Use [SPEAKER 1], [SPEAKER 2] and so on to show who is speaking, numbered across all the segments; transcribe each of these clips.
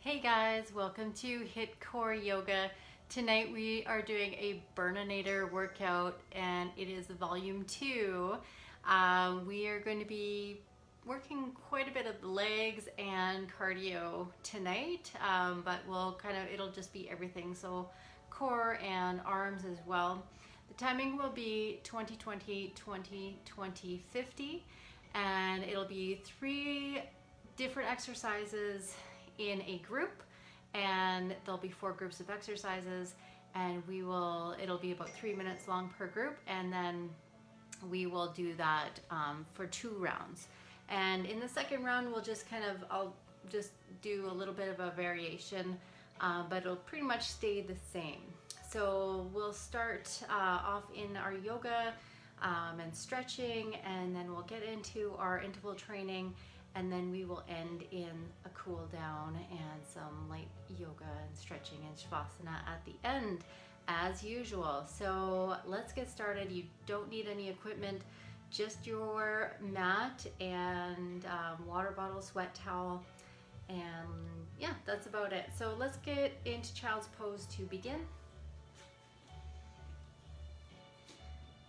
[SPEAKER 1] Hey guys, welcome to HIIT Core Yoga. Tonight we are doing a Burninator workout and it is volume 2. We are going to be working quite a bit of legs and cardio tonight, but it'll just be everything. So core and arms as well. The timing will be 20-20, 20-20, 50, and it'll be 3 different exercises in a group, and there'll be 4 groups of exercises, and it'll be about 3 minutes long per group, and then we will do that for 2 rounds. And in the second round I'll just do a little bit of a variation, but it'll pretty much stay the same. So we'll start off in our yoga and stretching, and then we'll get into our interval training, and then we will end in a cool down and some light yoga and stretching and shavasana at the end, as usual. So let's get started. You don't need any equipment, just your mat and water bottle, sweat towel, and yeah, that's about it. So let's get into child's pose to begin.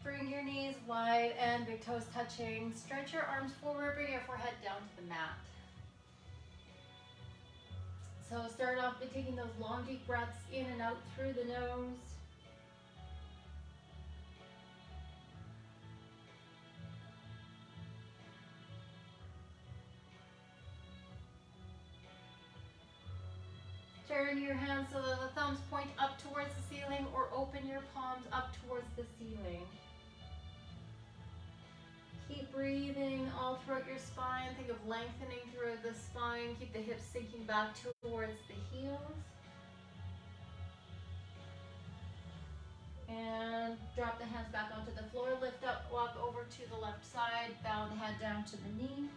[SPEAKER 1] Bring your knees wide and big toes touching. Stretch your arms forward, bring your forehead down to the mat. So start off by taking those long deep breaths in and out through the nose. Turn your hands so that the thumbs point up towards the ceiling, or open your palms up towards the ceiling. Keep breathing all throughout your spine. Think of lengthening through the spine. Keep the hips sinking back towards the heels. And drop the hands back onto the floor. Lift up, walk over to the left side. Bow the head down to the knee.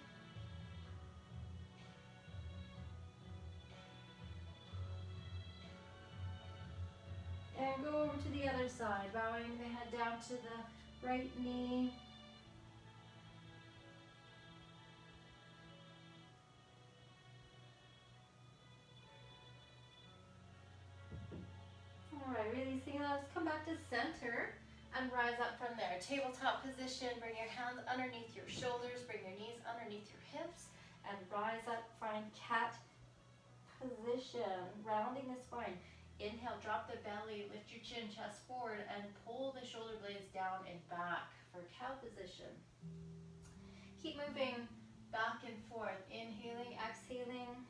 [SPEAKER 1] And go over to the other side, bowing the head down to the right knee. Alright, releasing those, come back to center and rise up from there. Tabletop position, bring your hands underneath your shoulders, bring your knees underneath your hips, and rise up, find cat position, rounding the spine. Inhale, drop the belly, lift your chin, chest forward, and pull the shoulder blades down and back for cow position. Keep moving back and forth, inhaling, exhaling.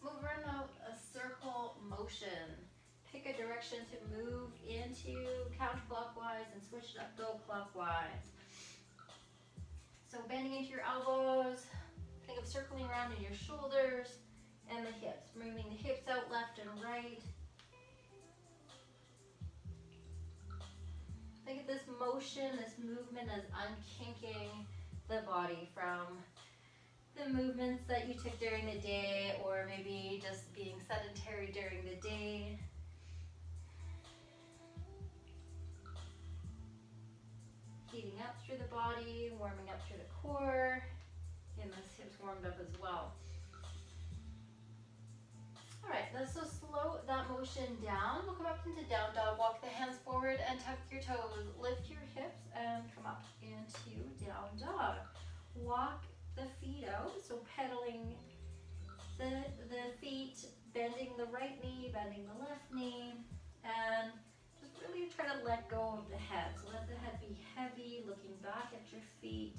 [SPEAKER 1] Move around a circle motion. Pick a direction to move into counterclockwise and switch it up, go clockwise. So bending into your elbows, think of circling around in your shoulders and the hips. Moving the hips out left and right. Think of this motion, this movement as unkinking the body from the movements that you took during the day, or maybe just being sedentary during the day. Heating up through the body, warming up through the core, and those hips warmed up as well. Alright, so slow that motion down. We'll come up into down dog. Walk the hands forward and tuck your toes. Lift your hips and come up into down dog. Walk the feet out, so pedaling the feet, bending the right knee, bending the left knee, and just really try to let go of the head. So let the head be heavy, looking back at your feet,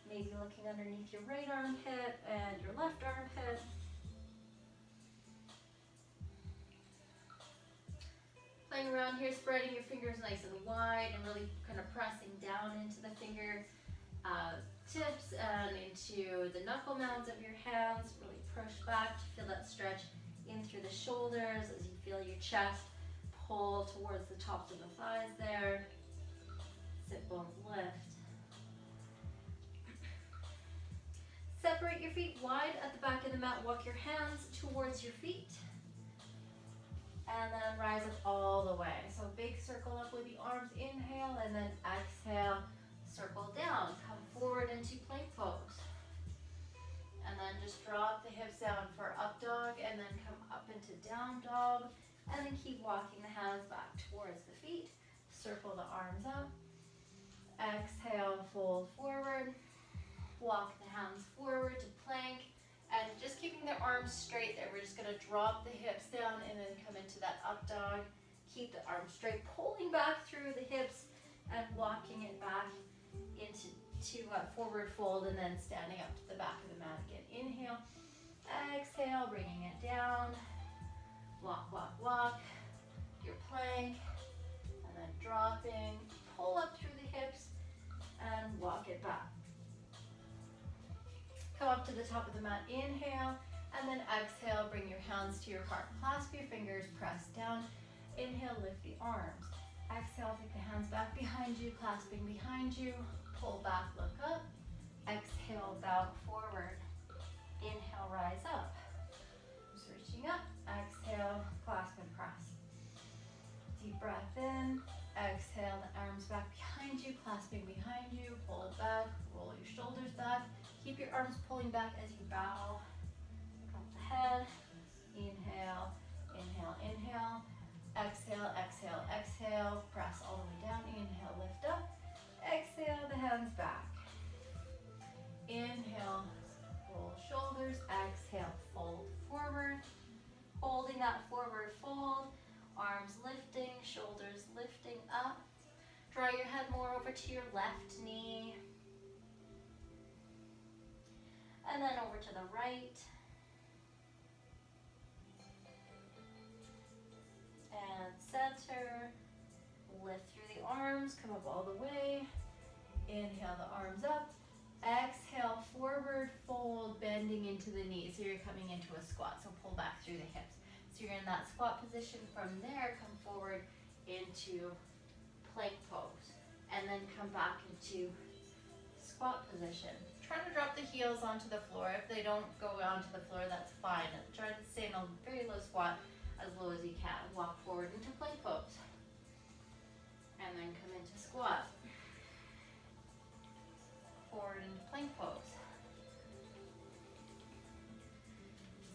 [SPEAKER 1] maybe looking underneath your right armpit and your left armpit. Playing around here, spreading your fingers nice and wide and really kind of pressing down into the finger tips and into the knuckle mounds of your hands. Really push back to feel that stretch in through the shoulders as you feel your chest pull towards the tops of the thighs there. Sit bones lift. your feet wide at the back of the mat. Walk your hands towards your feet. And then rise up all the way. So big circle up with the arms, inhale, and then exhale, circle down. Come forward into plank pose. And then just drop the hips down for up dog, and then come up into down dog. And then keep walking the hands back towards the feet. Circle the arms up. Exhale, fold forward. Walk the hands forward to plank. And just keeping the arms straight there. We're just going to drop the hips down and then come into that up dog. Keep the arms straight, pulling back through the hips and walking it back into forward fold, and then standing up to the back of the mat again. Inhale, exhale, bringing it down. Walk, walk, walk. Your plank. And then dropping. Pull up through the hips and walk it back. Come up to the top of the mat, inhale, and then exhale, bring your hands to your heart. Clasp your fingers, press down. Inhale, lift the arms. Exhale, take the hands back behind you, clasping behind you. Pull back, look up. Exhale, bow forward. Inhale, rise up. Just reaching up. Exhale, clasp and press. Deep breath in. Exhale, the arms back behind you, clasping behind you. Pull back, roll your shoulders back. Keep your arms pulling back as you bow. Drop the head. Inhale, inhale, inhale. Exhale, exhale, exhale. Press all the way down. Inhale, lift up. Exhale, the hands back. Inhale, roll shoulders. Exhale, fold forward. Holding that forward fold. Arms lifting, shoulders lifting up. Draw your head more over to your left knee. And then over to the right. And center. Lift through the arms, come up all the way. Inhale the arms up. Exhale, forward fold, bending into the knees. So you're coming into a squat, so pull back through the hips. So you're in that squat position. From there, come forward into plank pose. And then come back into squat position. Try to drop the heels onto the floor. If they don't go onto the floor, that's fine. Try to stay in a very low squat, as low as you can. Walk forward into plank pose. And then come into squat. Forward into plank pose.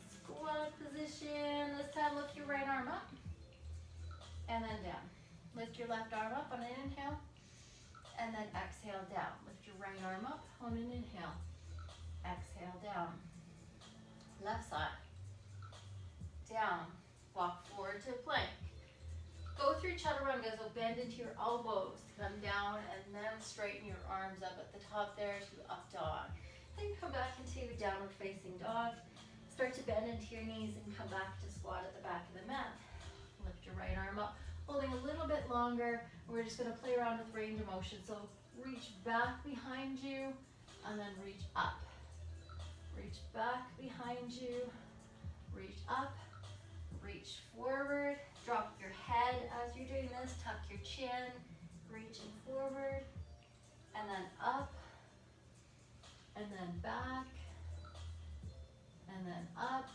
[SPEAKER 1] Squat position. This time lift your right arm up. And then down. Lift your left arm up on an inhale. And then exhale down. Lift your right arm up on an inhale. Exhale down. Left side. Down. Walk forward to plank. Go through chaturanga, so bend into your elbows. Come down and then straighten your arms up at the top there to up dog. Then come back into downward facing dog. Start to bend into your knees and come back to squat at the back of the mat. Lift your right arm up. Holding a little bit longer. We're just going to play around with range of motion. So reach back behind you and then reach up. Reach back behind you. Reach up. Reach forward. Drop your head as you're doing this. Tuck your chin. Reaching forward. And then up. And then back. And then up.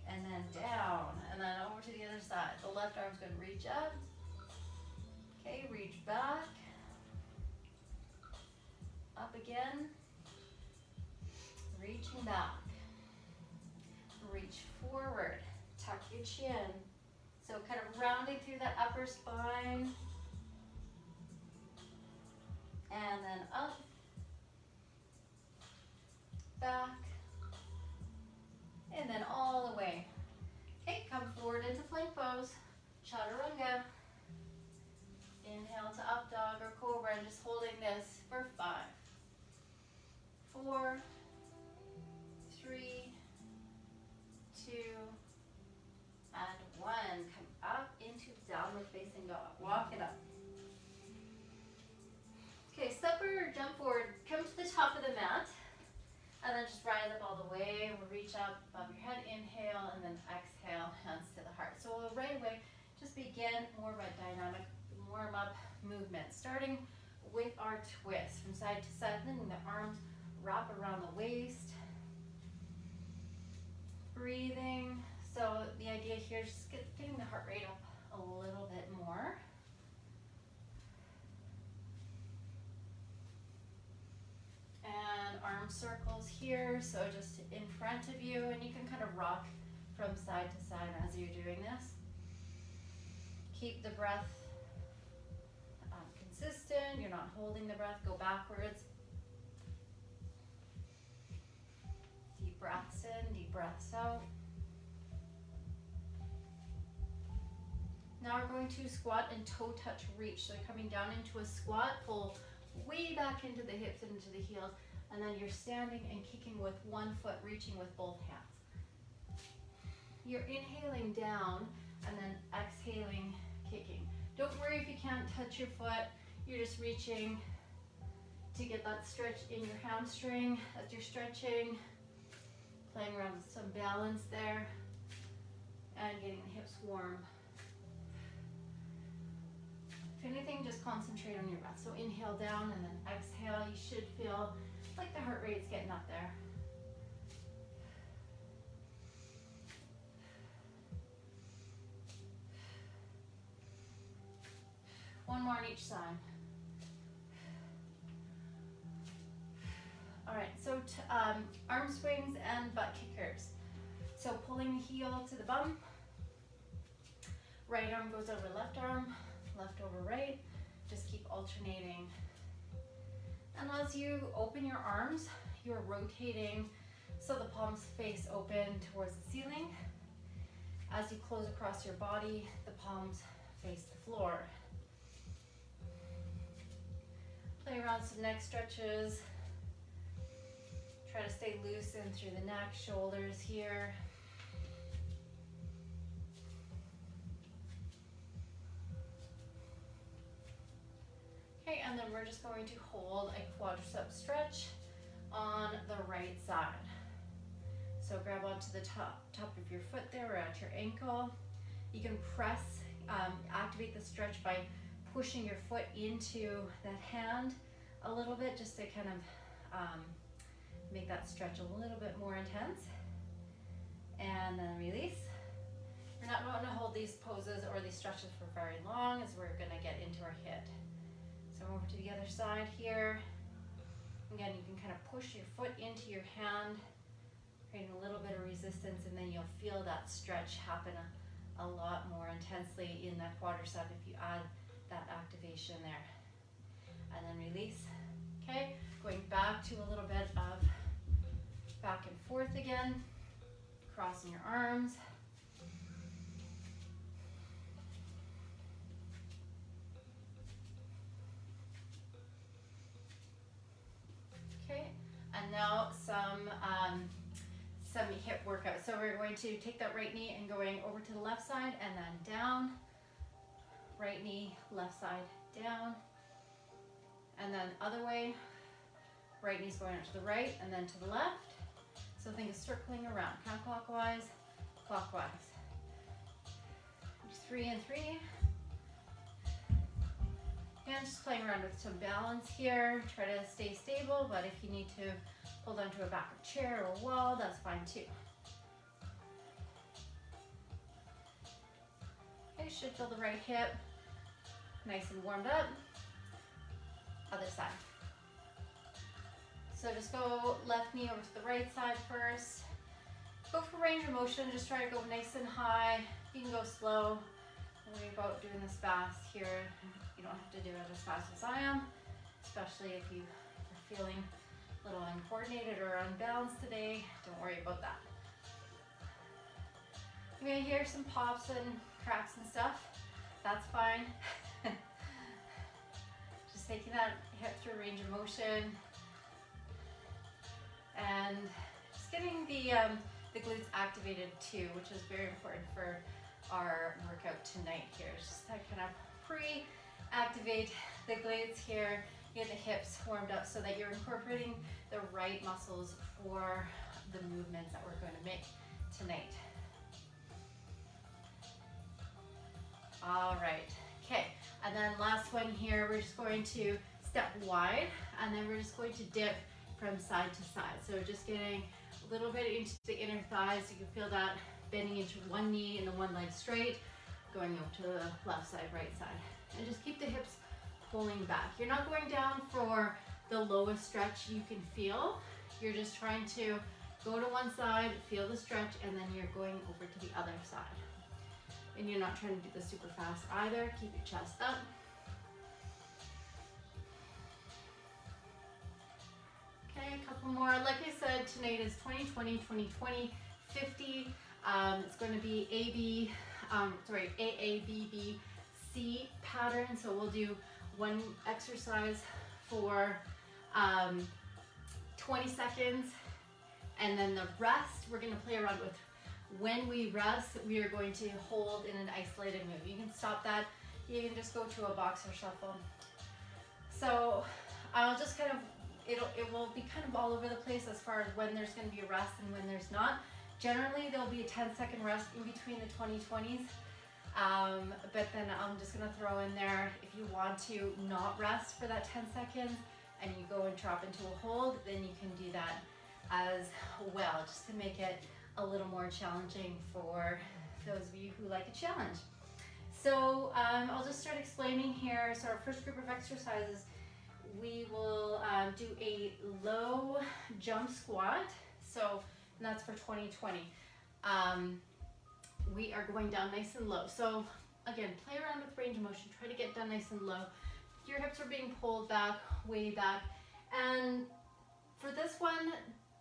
[SPEAKER 1] And then down, and then over to the other side. The left arm's going to reach up. Okay, reach back. Up again. Reaching back. Reach forward. Tuck your chin. So kind of rounding through that upper spine. And then up. Back. And then all the way. Okay, come forward into plank pose. Chaturanga. Inhale to up dog or cobra, and just holding this for 5, 4, 3, 2, and 1. Come up into downward facing dog. Walk it up. Okay, step or jump forward. Come to the top of the mat. And then just rise up all the way. We'll reach up above your head. Inhale and then exhale, hands to the heart. So we'll right away just begin more of a dynamic warm-up movement. Starting with our twist from side to side. Then the arms wrap around the waist. breathing. So the idea here is just getting the heart rate up a little bit more. And arm circles here, so just in front of you, and you can kind of rock from side to side as you're doing this. Keep the breath consistent. You're not holding the breath. Go backwards. Deep breaths in, deep breaths out. Now we're going to squat and toe touch reach. So coming down into a squat, pull way back into the hips and into the heels, and then you're standing and kicking with one foot, reaching with both hands. You're inhaling down and then exhaling, kicking. Don't worry if you can't touch your foot. You're just reaching to get that stretch in your hamstring as you're stretching, playing around with some balance there, and getting the hips warm. If anything, just concentrate on your breath. So inhale down and then exhale. You should feel like the heart rate's getting up there. One more on each side. All right, so arm swings and butt kickers. So pulling the heel to the bum. Right arm goes over left arm, left over right. Just keep alternating. And as you open your arms, you're rotating so the palms face open towards the ceiling. As you close across your body, the palms face the floor. Play around some neck stretches. Try to stay loose in through the neck, shoulders here. Okay, and then we're just going to hold a quadricep stretch on the right side. So grab onto the top of your foot there or at your ankle. You can press, activate the stretch by pushing your foot into that hand a little bit, just to kind of make that stretch a little bit more intense. And then release. We're not going to hold these poses or these stretches for very long, as we're going to get into our HIIT. So over to the other side here. Again, you can kind of push your foot into your hand, creating a little bit of resistance, and then you'll feel that stretch happen a lot more intensely in that quadricep if you add that activation there. And then release. Okay, going back to a little bit of back and forth again, crossing your arms. Okay, and now some HIIT workout. So we're going to take that right knee and going over to the left side and then down. Right knee, left side, down. And then other way. Right knee's going out to the right and then to the left. So think of circling around, counterclockwise, clockwise. 3 and 3. And just playing around with some balance here. Try to stay stable, but if you need to hold onto a back of chair or wall, that's fine too. Okay, should feel the right hip nice and warmed up. Other side. So just go left knee over to the right side first. Go for range of motion, just try to go nice and high. You can go slow. Don't worry about doing this fast here. You don't have to do it as fast as I am, especially if you are feeling a little uncoordinated or unbalanced today. Don't worry about that. You may hear some pops and cracks and stuff. That's fine. Just taking that hip through range of motion and just getting the glutes activated too, which is very important for our workout tonight here. It's just to kind of pre-activate the glutes here, get the hips warmed up so that you're incorporating the right muscles for the movements that we're going to make tonight. All right, okay, and then last one here, we're just going to step wide, and then we're just going to dip from side to side. So just getting a little bit into the inner thighs. You can feel that bending into one knee and the one leg straight, going over to the left side, right side. And just keep the hips pulling back. You're not going down for the lowest stretch you can feel. You're just trying to go to one side, feel the stretch, and then you're going over to the other side. And you're not trying to do this super fast either. Keep your chest up. Okay, a couple more. Like I said, tonight is 2020, 2020, 50. It's going to be AABBC pattern. So we'll do one exercise for 20 seconds, and then the rest we're going to play around with. When we rest, we are going to hold in an isolated move. You can stop that. You can just go to a box or shuffle. So I'll just kind of, it will be kind of all over the place as far as when there's going to be a rest and when there's not. Generally, there'll be a 10-second rest in between the 20-20s. But then I'm just going to throw in there, if you want to not rest for that 10 seconds and you go and drop into a hold, then you can do that as well, just to make it a little more challenging for those of you who like a challenge. So I'll just start explaining here. So our first group of exercises, we will do a low jump squat. So and that's for 2020. We are going down nice and low. So again, play around with range of motion. Try to get down nice and low. Your hips are being pulled back, way back. And for this one,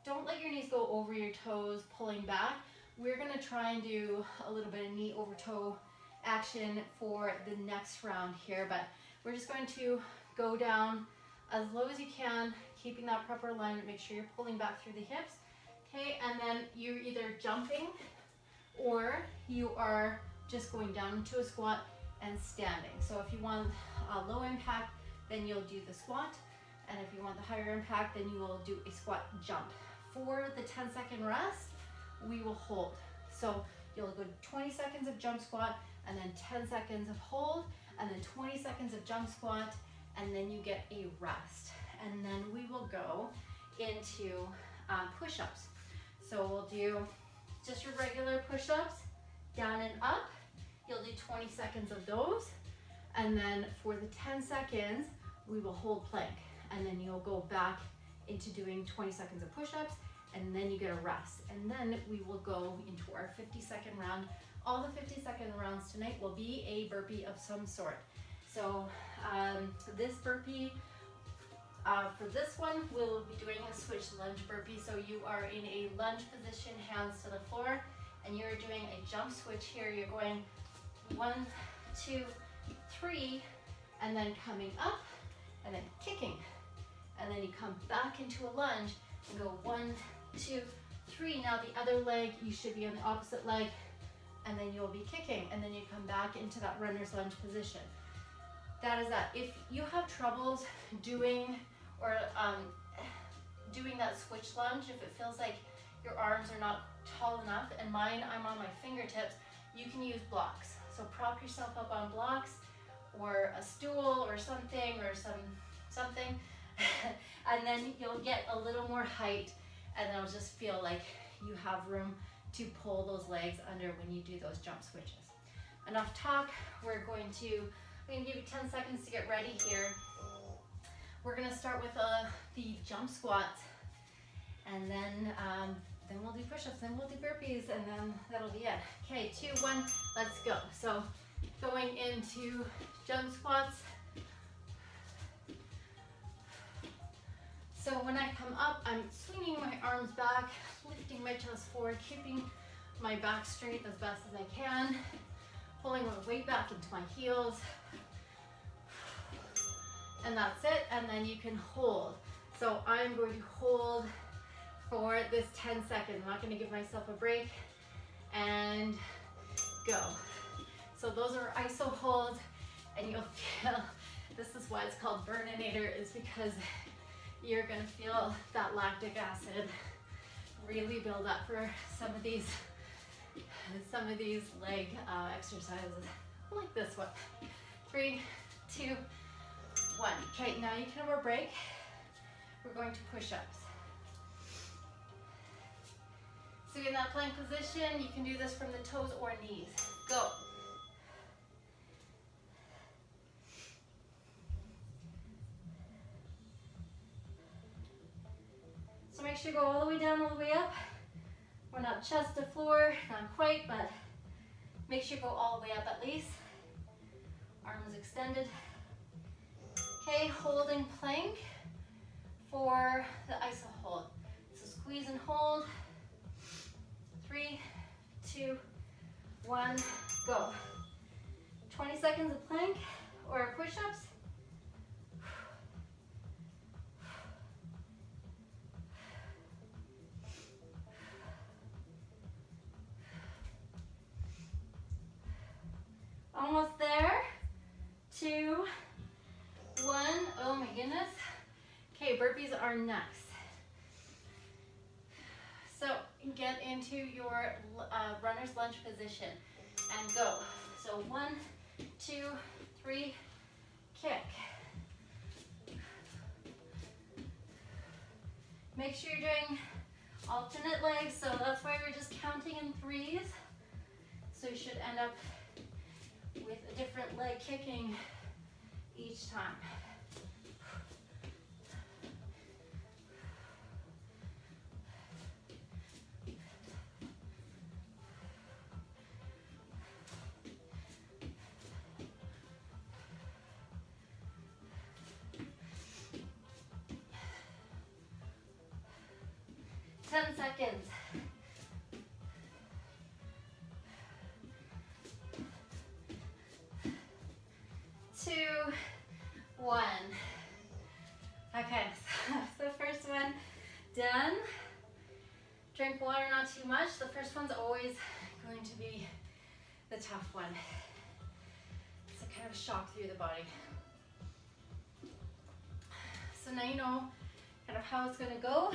[SPEAKER 1] don't let your knees go over your toes, pulling back. We're gonna try and do a little bit of knee over toe action for the next round here, but we're just going to go down as low as you can, keeping that proper alignment. Make sure you're pulling back through the hips. Okay, and then you're either jumping or you are just going down into a squat and standing. So if you want a low impact, then you'll do the squat. And if you want the higher impact, then you will do a squat jump. For the 10-second rest, we will hold. So you'll go 20 seconds of jump squat, and then 10 seconds of hold, and then 20 seconds of jump squat, and then you get a rest. And then we will go into push-ups. So we'll do just your regular push-ups, down and up. You'll do 20 seconds of those. And then for the 10 seconds, we will hold plank. And then you'll go back into doing 20 seconds of push-ups, and then you get a rest. And then we will go into our 50-second round. All the 50-second rounds tonight will be a burpee of some sort. So this burpee, for this one, we'll be doing a switch lunge burpee. So you are in a lunge position, hands to the floor, and you're doing a jump switch here. You're going 1, 2, 3, and then coming up, and then kicking. And then you come back into a lunge and go 1, 2, 3. Now the other leg, you should be on the opposite leg, and then you'll be kicking, and then you come back into that runner's lunge position. That is that. If you have troubles doing or doing that switch lunge, if it feels like your arms are not tall enough, and mine, I'm on my fingertips, you can use blocks. So prop yourself up on blocks or a stool or something, and then you'll get a little more height, and it'll just feel like you have room to pull those legs under when you do those jump switches. Enough talk. We're going to give you 10 seconds to get ready here. We're going to start with the jump squats, and then we'll do push-ups, then we'll do burpees, and then that'll be it. Okay, 2, 1, let's go. So going into jump squats. So when I come up, I'm swinging my arms back, lifting my chest forward, keeping my back straight as best as I can, pulling my weight back into my heels. And that's it, and then you can hold. So I'm going to hold for this 10 seconds. I'm not going to give myself a break. And go. So those are iso holds, and you'll feel, this is why it's called Burninator, is because you're going to feel that lactic acid really build up for some of these leg exercises, like this one. 3, 2, 1. Okay, now you can have a break. We're going to push-ups. So in that plank position, you can do this from the toes or knees. Go. So make sure you go all the way down, all the way up. We're not chest to floor, not quite, but make sure you go all the way up at least. Arms extended. Okay, holding plank for the iso hold. So squeeze and hold. 3, 2, 1, go. 20 seconds of plank or push-ups. Almost there. 2, 1. Oh my goodness. Okay, burpees are next. So get into your runner's lunge position and go. So 1, 2, 3, kick. Make sure you're doing alternate legs, so that's why we're just counting in threes. So you should end up with a different leg kicking each time. Seconds. 2, 1. Okay, so the first one done. Drink water, not too much. The first one's always going to be the tough one. It's a kind of a shock through the body. So now you know kind of how it's going to go.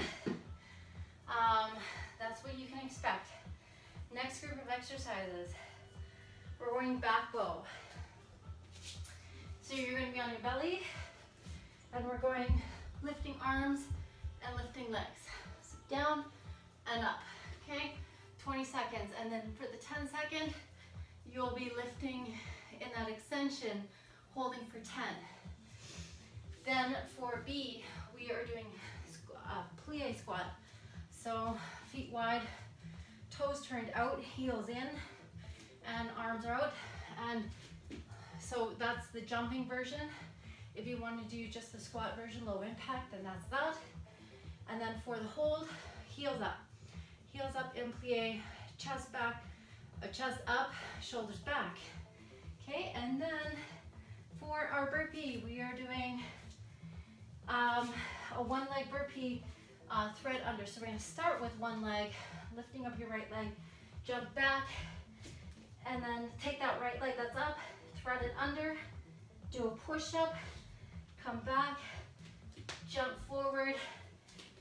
[SPEAKER 1] That's what you can expect. Next group of exercises, we're going back bow. So you're going to be on your belly, and we're going lifting arms and lifting legs. So down and up, okay? 20 seconds, and then for the 10 second, you'll be lifting in that extension, holding for 10. Then for B, we are doing plie squat. So feet wide, toes turned out, heels in, and arms are out. And so that's the jumping version. If you want to do just the squat version, low impact, then that's that. And then for the hold, heels up. Heels up in plie, chest back, chest up, shoulders back. Okay, and then for our burpee, we are doing a one leg burpee thread under. So we're going to start with one leg, lifting up your right leg, jump back, and then take that right leg that's up, thread it under, do a push-up, come back, jump forward,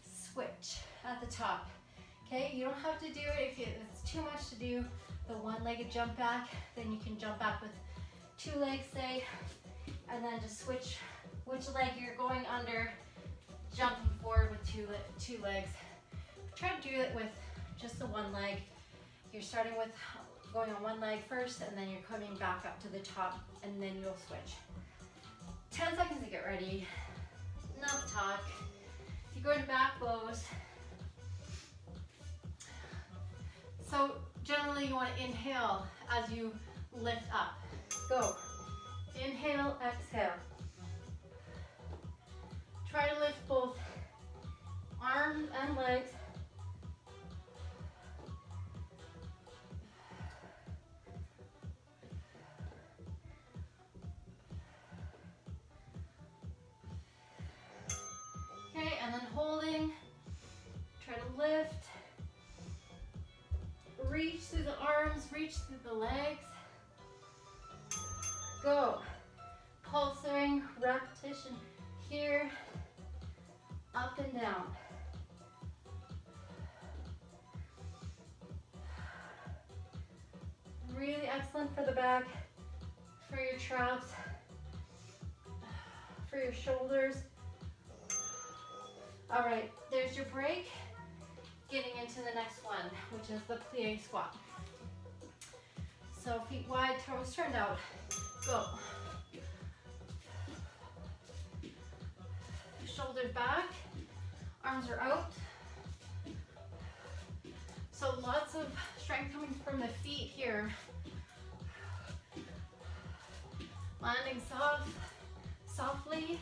[SPEAKER 1] switch at the top. Okay, you don't have to do it if it's too much to do the one-legged jump back. Then you can jump back with 2 legs, say, and then just switch which leg you're going under, jumping forward with two legs. Try to do it with just the one leg. You're starting with going on one leg first, and then you're coming back up to the top, and then you'll switch. 10 seconds to get ready. Enough talk. You go into back bows. So generally you want to inhale as you lift up. Go. Inhale, exhale. Try to lift both arms and legs. Okay, and then holding. Try to lift. Reach through the arms, reach through the legs. Go. Pulsing repetition here. Up and down. Really excellent for the back, for your traps, for your shoulders. All right, there's your break. getting into the next one, which is the plie squat. So feet wide, toes turned out. Go. Shoulders back, arms are out. So lots of strength coming from the feet here. Landing softly.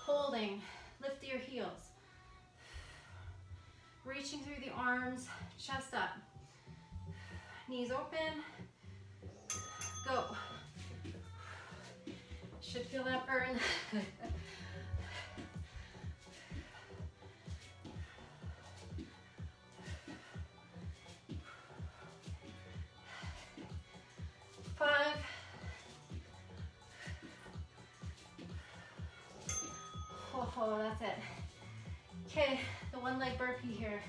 [SPEAKER 1] Holding, lift your heels. Reaching through the arms, chest up. Knees open. Go. Should feel that burn. 5. Oh, that's it. Okay, the one leg burpee here.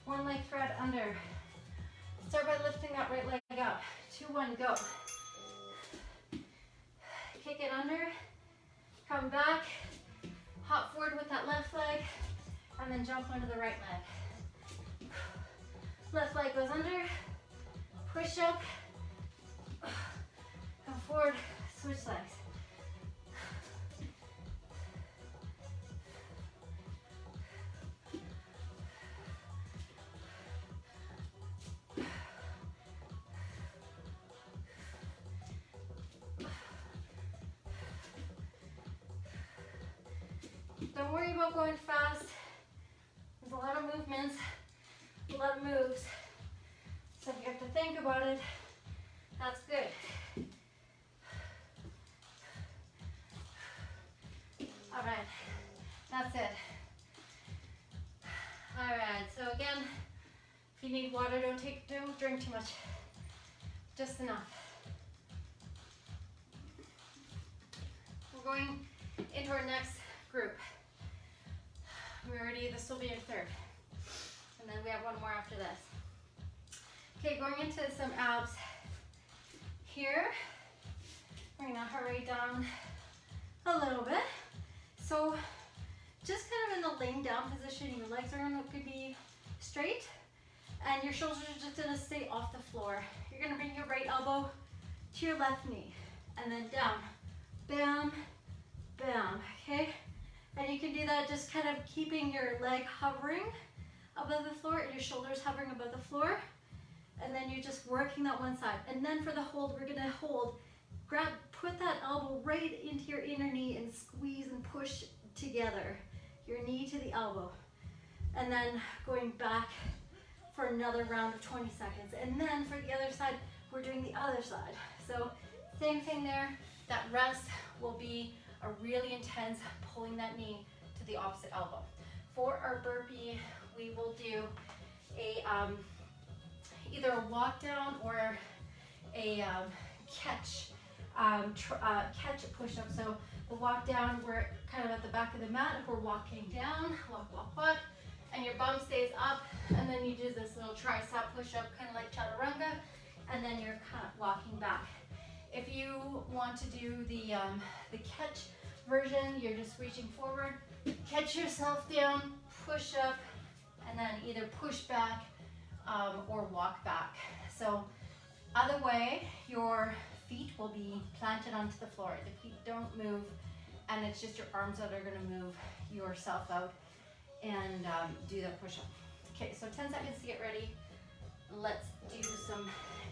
[SPEAKER 1] One leg thread under. Start by lifting that right leg up. 2, 1, go. Kick it under. Come back. Hop forward with that left leg. And then jump onto the right leg. Left leg goes under. Push up. Come forward. Switch legs. Don't worry about going fast. There's a lot of movements, a lot of moves. So if you have to think about it, that's good. All right, that's it. All right, so again, if you need water, don't drink too much. Just enough. We're going into our next group. This will be your third. And then we have one more after this. Okay, going into some abs here. We're gonna hurry down a little bit. So just kind of in the laying down position, your legs are gonna be straight and your shoulders are just gonna stay off the floor. You're gonna bring your right elbow to your left knee and then down. Bam, bam, okay? And you can do that just kind of keeping your leg hovering above the floor and your shoulders hovering above the floor. And then you're just working that one side. And then for the hold, we're gonna hold, put that elbow right into your inner knee and squeeze and push together. Your knee to the elbow. And then going back for another round of 20 seconds. And then for the other side, we're doing the other side. So same thing there. That rest will be a really intense pulling that knee to the opposite elbow. For our burpee, we will do a either a walk down or a catch push up. So the walk down, we're kind of at the back of the mat. If we're walking down, walk, and your bum stays up, and then you do this little tricep push up, kind of like chaturanga, and then you're kind of walking back. If you want to do the catch version, you're just reaching forward, catch yourself down, push up, and then either push back or walk back. So other way, your feet will be planted onto the floor. The feet don't move, and it's just your arms that are going to move yourself out and do the push up. Okay, so 10 seconds to get ready. Let's do some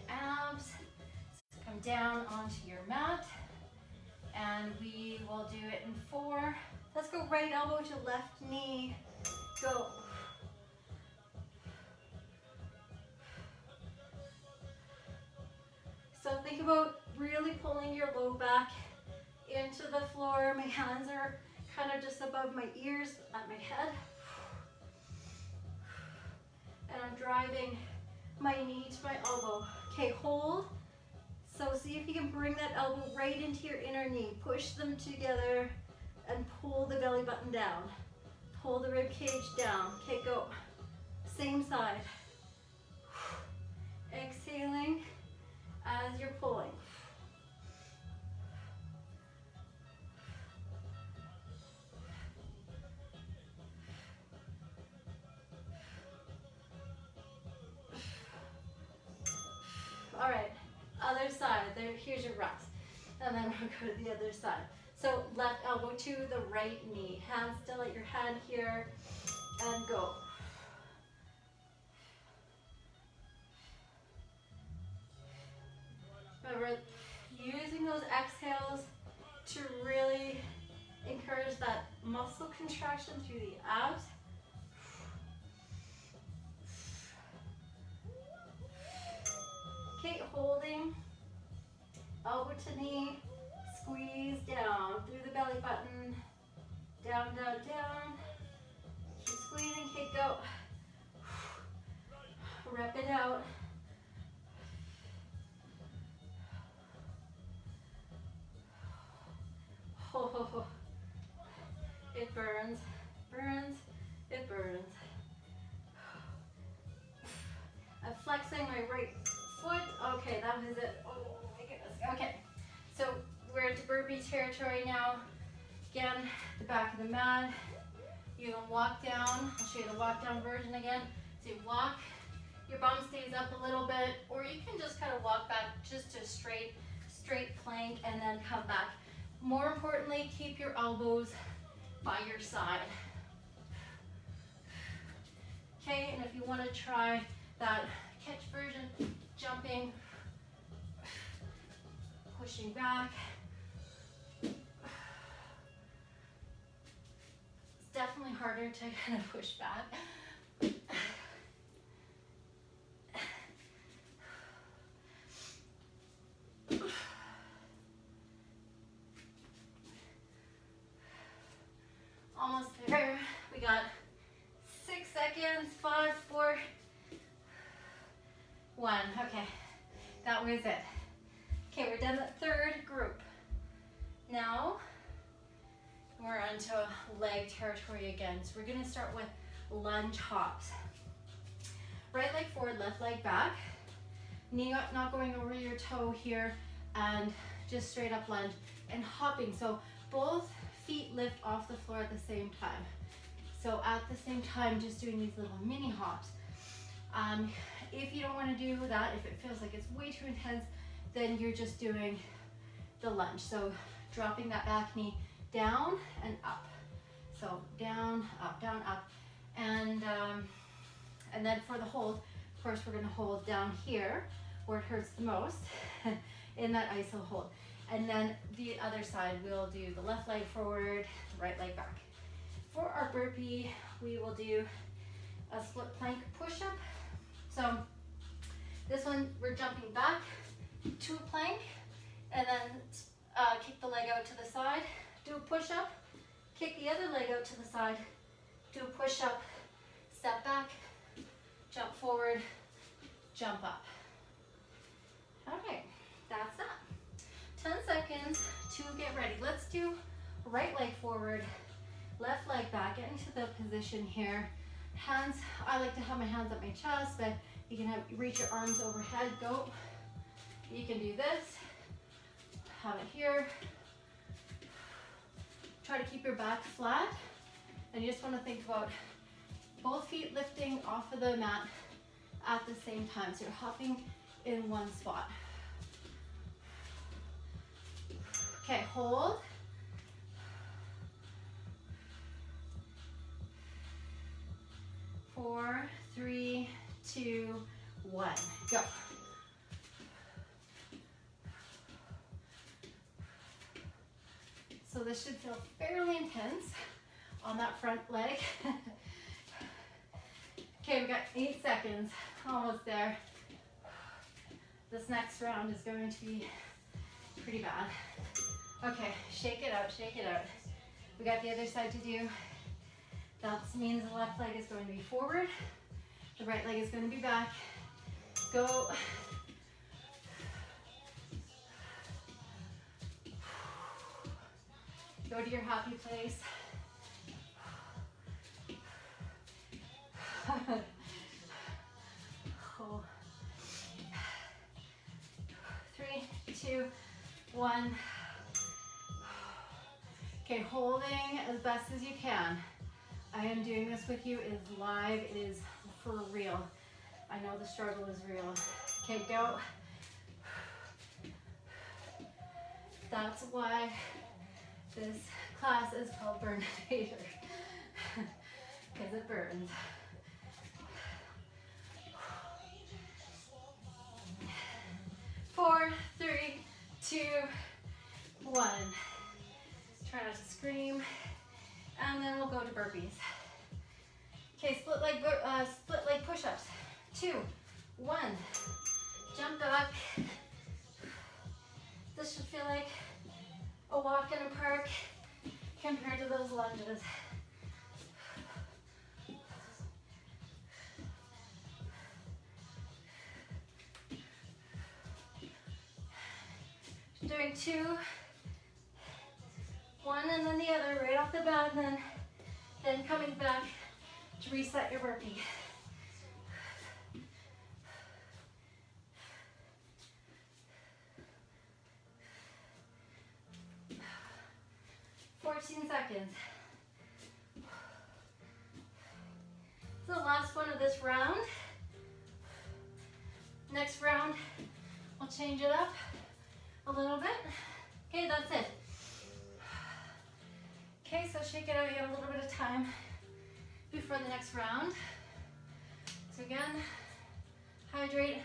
[SPEAKER 1] abs. Come down onto your mat, and we will do it in 4. Let's go right elbow to left knee. Go. So think about really pulling your low back into the floor. My hands are kind of just above my ears at my head. And I'm driving my knee to my elbow. Okay, hold. So see if you can bring that elbow right into your inner knee. Push them together and pull the belly button down. Pull the rib cage down. Okay, go. Same side. Exhaling as you're pulling. All right, other side. There, here's your rest. And then we'll go to the other side. So left elbow to the right knee. Hands still at your head here. And go. Remember, using those exhales to really encourage that muscle contraction through the abs. Okay, holding, elbow to knee, squeeze down through the belly button, down, down, down. Keep squeezing, okay, go. Rep it out. Oh, it burns, burns, it burns. I'm flexing my right foot. Okay, that was it. Oh my goodness. Okay, so we're into burpee territory now. Again, the back of the mat. You can walk down. I'll show you the walk down version again. So you walk, your bum stays up a little bit, or you can just kind of walk back just to straight plank and then come back. More importantly, keep your elbows by your side. Okay, and if you want to try that catch version, jumping, pushing back. It's definitely harder to kind of push back. Almost there. We got 6 seconds. 5, 4, 1. Okay, that was it. Okay, we're done the third group. Now we're onto leg territory again. So we're going to start with lunge hops. Right leg forward, left leg back. Knee not going over your toe here, and just straight up lunge and hopping. So both feet lift off the floor at the same time. So at the same time, just doing these little mini hops. If you don't want to do that, if it feels like it's way too intense, then you're just doing the lunge. So dropping that back knee down and up. So down, up, and then for the hold, of course, we're going to hold down here where it hurts the most in that iso hold. And then the other side, we'll do the left leg forward, the right leg back. For our burpee, we will do a split plank push-up. So this one, we're jumping back to a plank, and then kick the leg out to the side, do a push-up, kick the other leg out to the side, do a push-up, step back, jump forward, jump up. Okay, that's that. 10 seconds to get ready. Let's do right leg forward, left leg back, get into the position here. Hands, I like to have my hands at my chest, but you can reach your arms overhead, go. You can do this, have it here. Try to keep your back flat, and you just want to think about both feet lifting off of the mat at the same time. So you're hopping in one spot. Okay, hold. Four, 3, 2, 1, go. So this should feel fairly intense on that front leg. Okay, we got 8 seconds, almost there. This next round is going to be pretty bad. Okay, shake it out, shake it out. We got the other side to do. That means the left leg is going to be forward, the right leg is going to be back. Go. Go to your happy place. Oh. 3, 2, 1. Okay, holding as best as you can. I am doing this with you. It is live. It is for real. I know the struggle is real. Okay, go. That's why this class is called Burninator, because it burns. 4, 3, 2, 1. Try not to scream. And then we'll go to burpees. Okay, split leg push-ups. 2, 1. Jump back. This should feel like a walk in a park compared to those lunges. Doing 2, 1 and then the other right off the bat, and then coming back to reset your burpee. Seconds. So the last one of this round. Next round, we'll change it up a little bit. Okay, that's it. Okay, so shake it out. You have a little bit of time before the next round. So again, hydrate.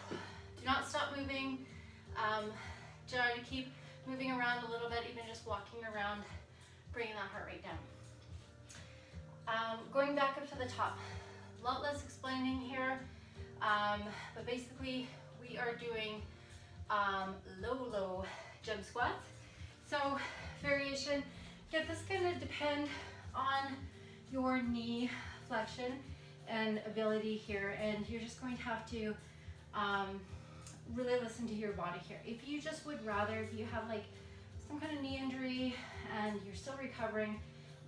[SPEAKER 1] Do not stop moving. Try to keep moving around a little bit, even just walking around, bringing that heart rate down. Going back up to the top. A lot less explaining here, but basically we are doing low jump squats. So variation, yeah, this is going to depend on your knee flexion and ability here, and you're just going to have to really listen to your body here. If you just would rather, if you have like some kind of knee injury and you're still recovering,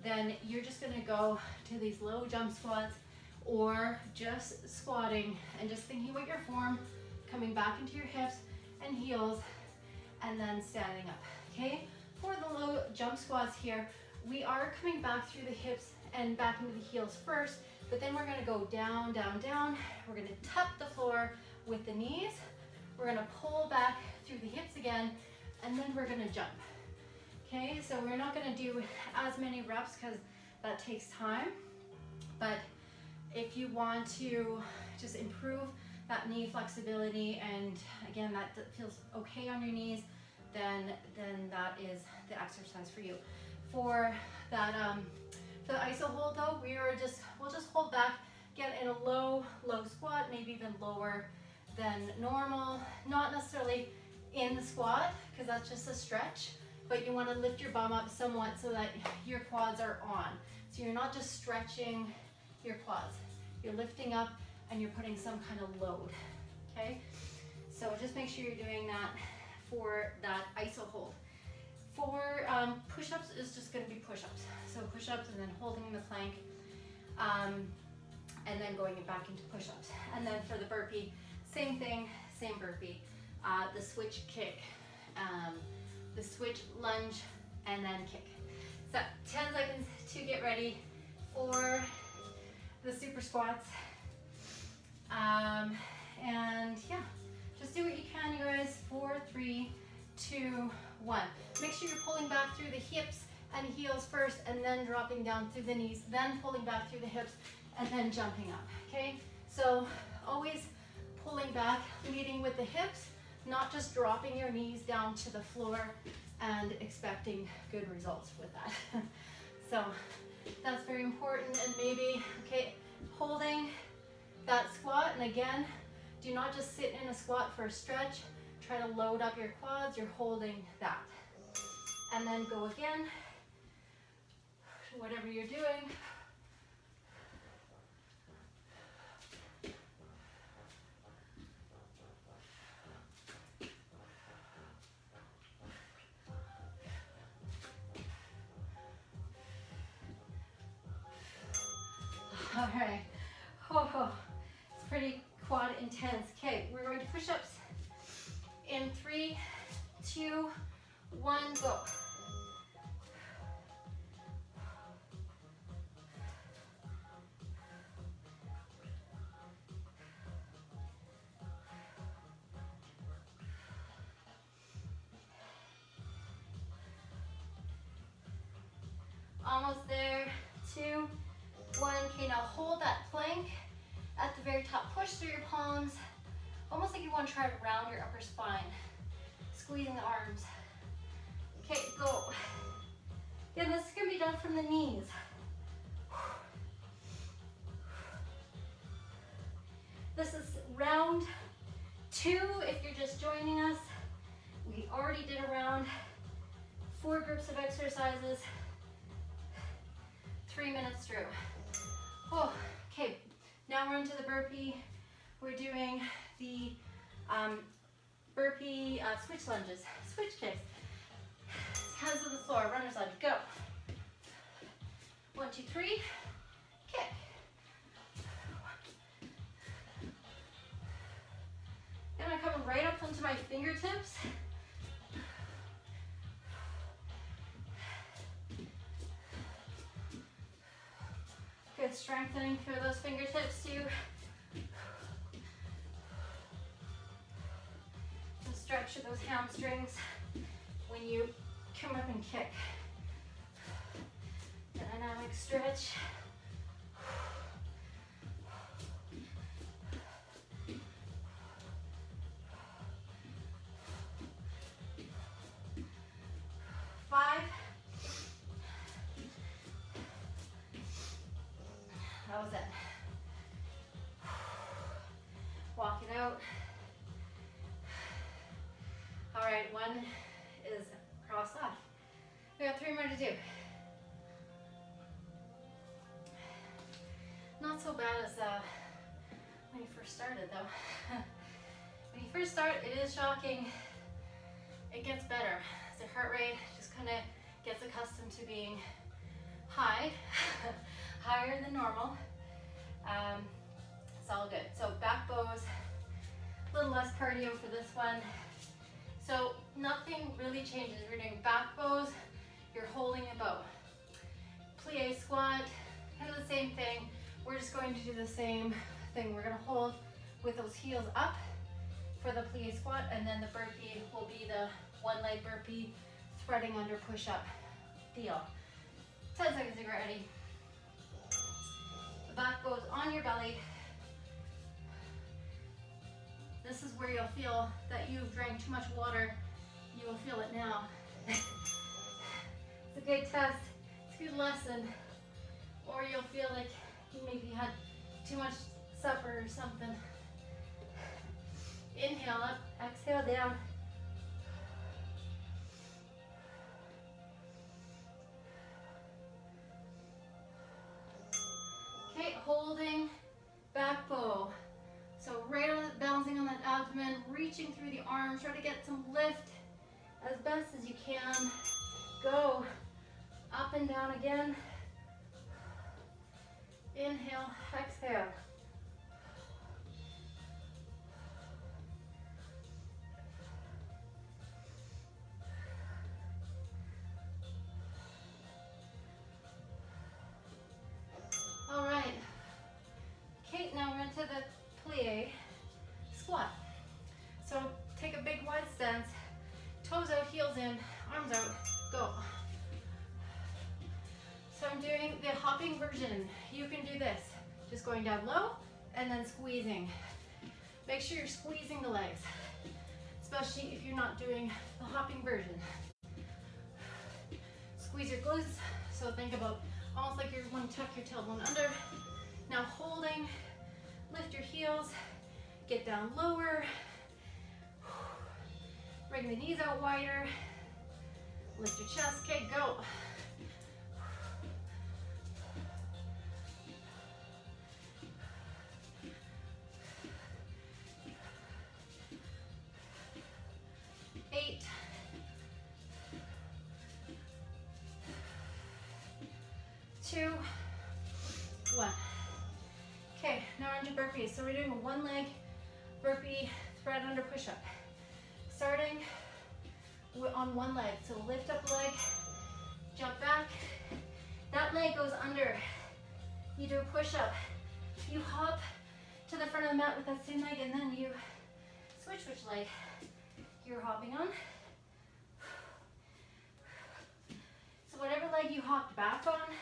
[SPEAKER 1] then you're just gonna go to these low jump squats or just squatting and just thinking about your form, coming back into your hips and heels, and then standing up, okay? For the low jump squats here, we are coming back through the hips and back into the heels first, but then we're gonna go down, down, down. We're gonna tap the floor with the knees. We're gonna pull back through the hips again, and then we're gonna jump. Okay, so we're not gonna do as many reps because that takes time, but if you want to just improve that knee flexibility, and again, that feels okay on your knees, then that is the exercise for you. For that, for the iso hold though, we'll just hold back, get in a low squat, maybe even lower than normal, not necessarily in the squat, because that's just a stretch, but you want to lift your bum up somewhat so that your quads are on. So you're not just stretching your quads, you're lifting up and you're putting some kind of load, okay? So just make sure you're doing that for that iso hold. For push-ups, is just going to be push-ups. So push-ups and then holding the plank, and then going back into push-ups. And then for the burpee, same thing, same burpee. The switch kick, the switch lunge, and then kick. So 10 seconds to get ready for the super squats. And yeah, just do what you can, you guys. 4, 3, 2, 1. Make sure you're pulling back through the hips and heels first, and then dropping down through the knees, then pulling back through the hips, and then jumping up, okay? So always pulling back, leading with the hips, not just dropping your knees down to the floor and expecting good results with that. So that's very important. And maybe, okay, holding that squat, and again, do not just sit in a squat for a stretch. Try to load up your quads, you're holding that. And then go again, whatever you're doing. All right, it's pretty quad intense. Okay, we're going to push-ups in 3, 2, 1, go. Almost there. 2, 1. Okay, now hold that plank at the very top. Push through your palms, almost like you want to try to round your upper spine. Squeezing the arms. Okay, go. Again, this is going to be done from the knees. This is round 2 if you're just joining us. We already did a round, 4 groups of exercises, 3 minutes through. Oh, okay, now we're into the burpee. We're doing the burpee switch lunges, switch kicks. Hands to the floor, runner's lunge, go. 1, 2, 3, kick. And I'm coming right up onto my fingertips. Good, strengthening through those fingertips too. And stretch those hamstrings when you come up and kick. Dynamic stretch. 5. That was it. Walk it out. All right, 1 is crossed off. We got 3 more to do. Not so bad as when you first started though. When you first start, it is shocking. It gets better. The heart rate just kind of gets accustomed to being high, higher than normal. It's all good. So back bows, a little less cardio for this one. So nothing really changes. We're doing back bows, you're holding a bow. Plie squat, kind of the same thing. We're just going to do the same thing. We're going to hold with those heels up for the plie squat, and then the burpee will be the 1 leg burpee, threading under push-up deal. 10 seconds to get ready. The back goes on your belly. This is where you'll feel that you've drank too much water. You will feel it now. It's a good test. It's a good lesson. Or you'll feel like you maybe had too much supper or something. Inhale up, exhale down. Okay, holding back bow. So right on balancing on that abdomen, reaching through the arms, try to get some lift as best as you can. Go up and down again. Inhale, exhale. All right. Okay, now we're into the plie squat. So take a big wide stance, toes out, heels in, arms out, go. So I'm doing the hopping version. You can do this, just going down low and then squeezing. Make sure you're squeezing the legs, especially if you're not doing the hopping version. Squeeze your glutes, so think about almost like you want to tuck your tailbone under. Now holding, lift your heels, get down lower, bring the knees out wider, lift your chest, okay, go. Two, 1. Okay, now we're into burpees. So we're doing a 1 leg burpee thread under push-up. Starting on 1 leg. So lift up the leg, jump back. That leg goes under. You do a push-up. You hop to the front of the mat with that same leg, and then you switch which leg you're hopping on. So whatever leg you hopped back on,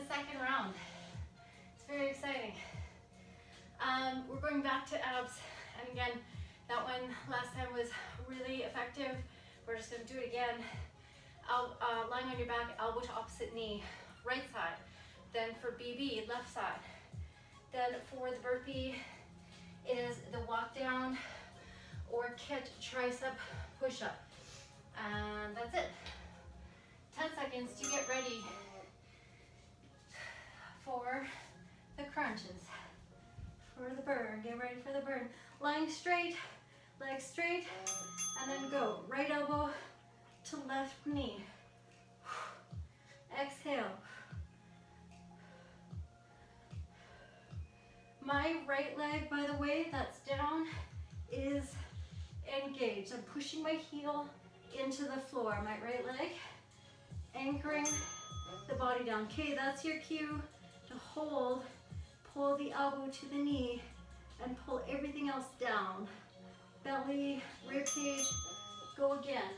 [SPEAKER 1] second round. It's very exciting. We're going back to abs, and again, that one last time was really effective. We're just going to do it again. Lying on your back, elbow to opposite knee, right side. Then for BB, left side. Then for the burpee, it is the walk down or catch tricep push-up. And that's it. 10 seconds to get ready for the crunches, for the burn. Get ready for the burn. Lying straight, legs straight, and then go. Right elbow to left knee. Exhale. My right leg, by the way, that's down, is engaged. I'm pushing my heel into the floor. My right leg anchoring the body down. Okay, that's your cue to hold. Pull the elbow to the knee and pull everything else down. Belly, rib cage, go again.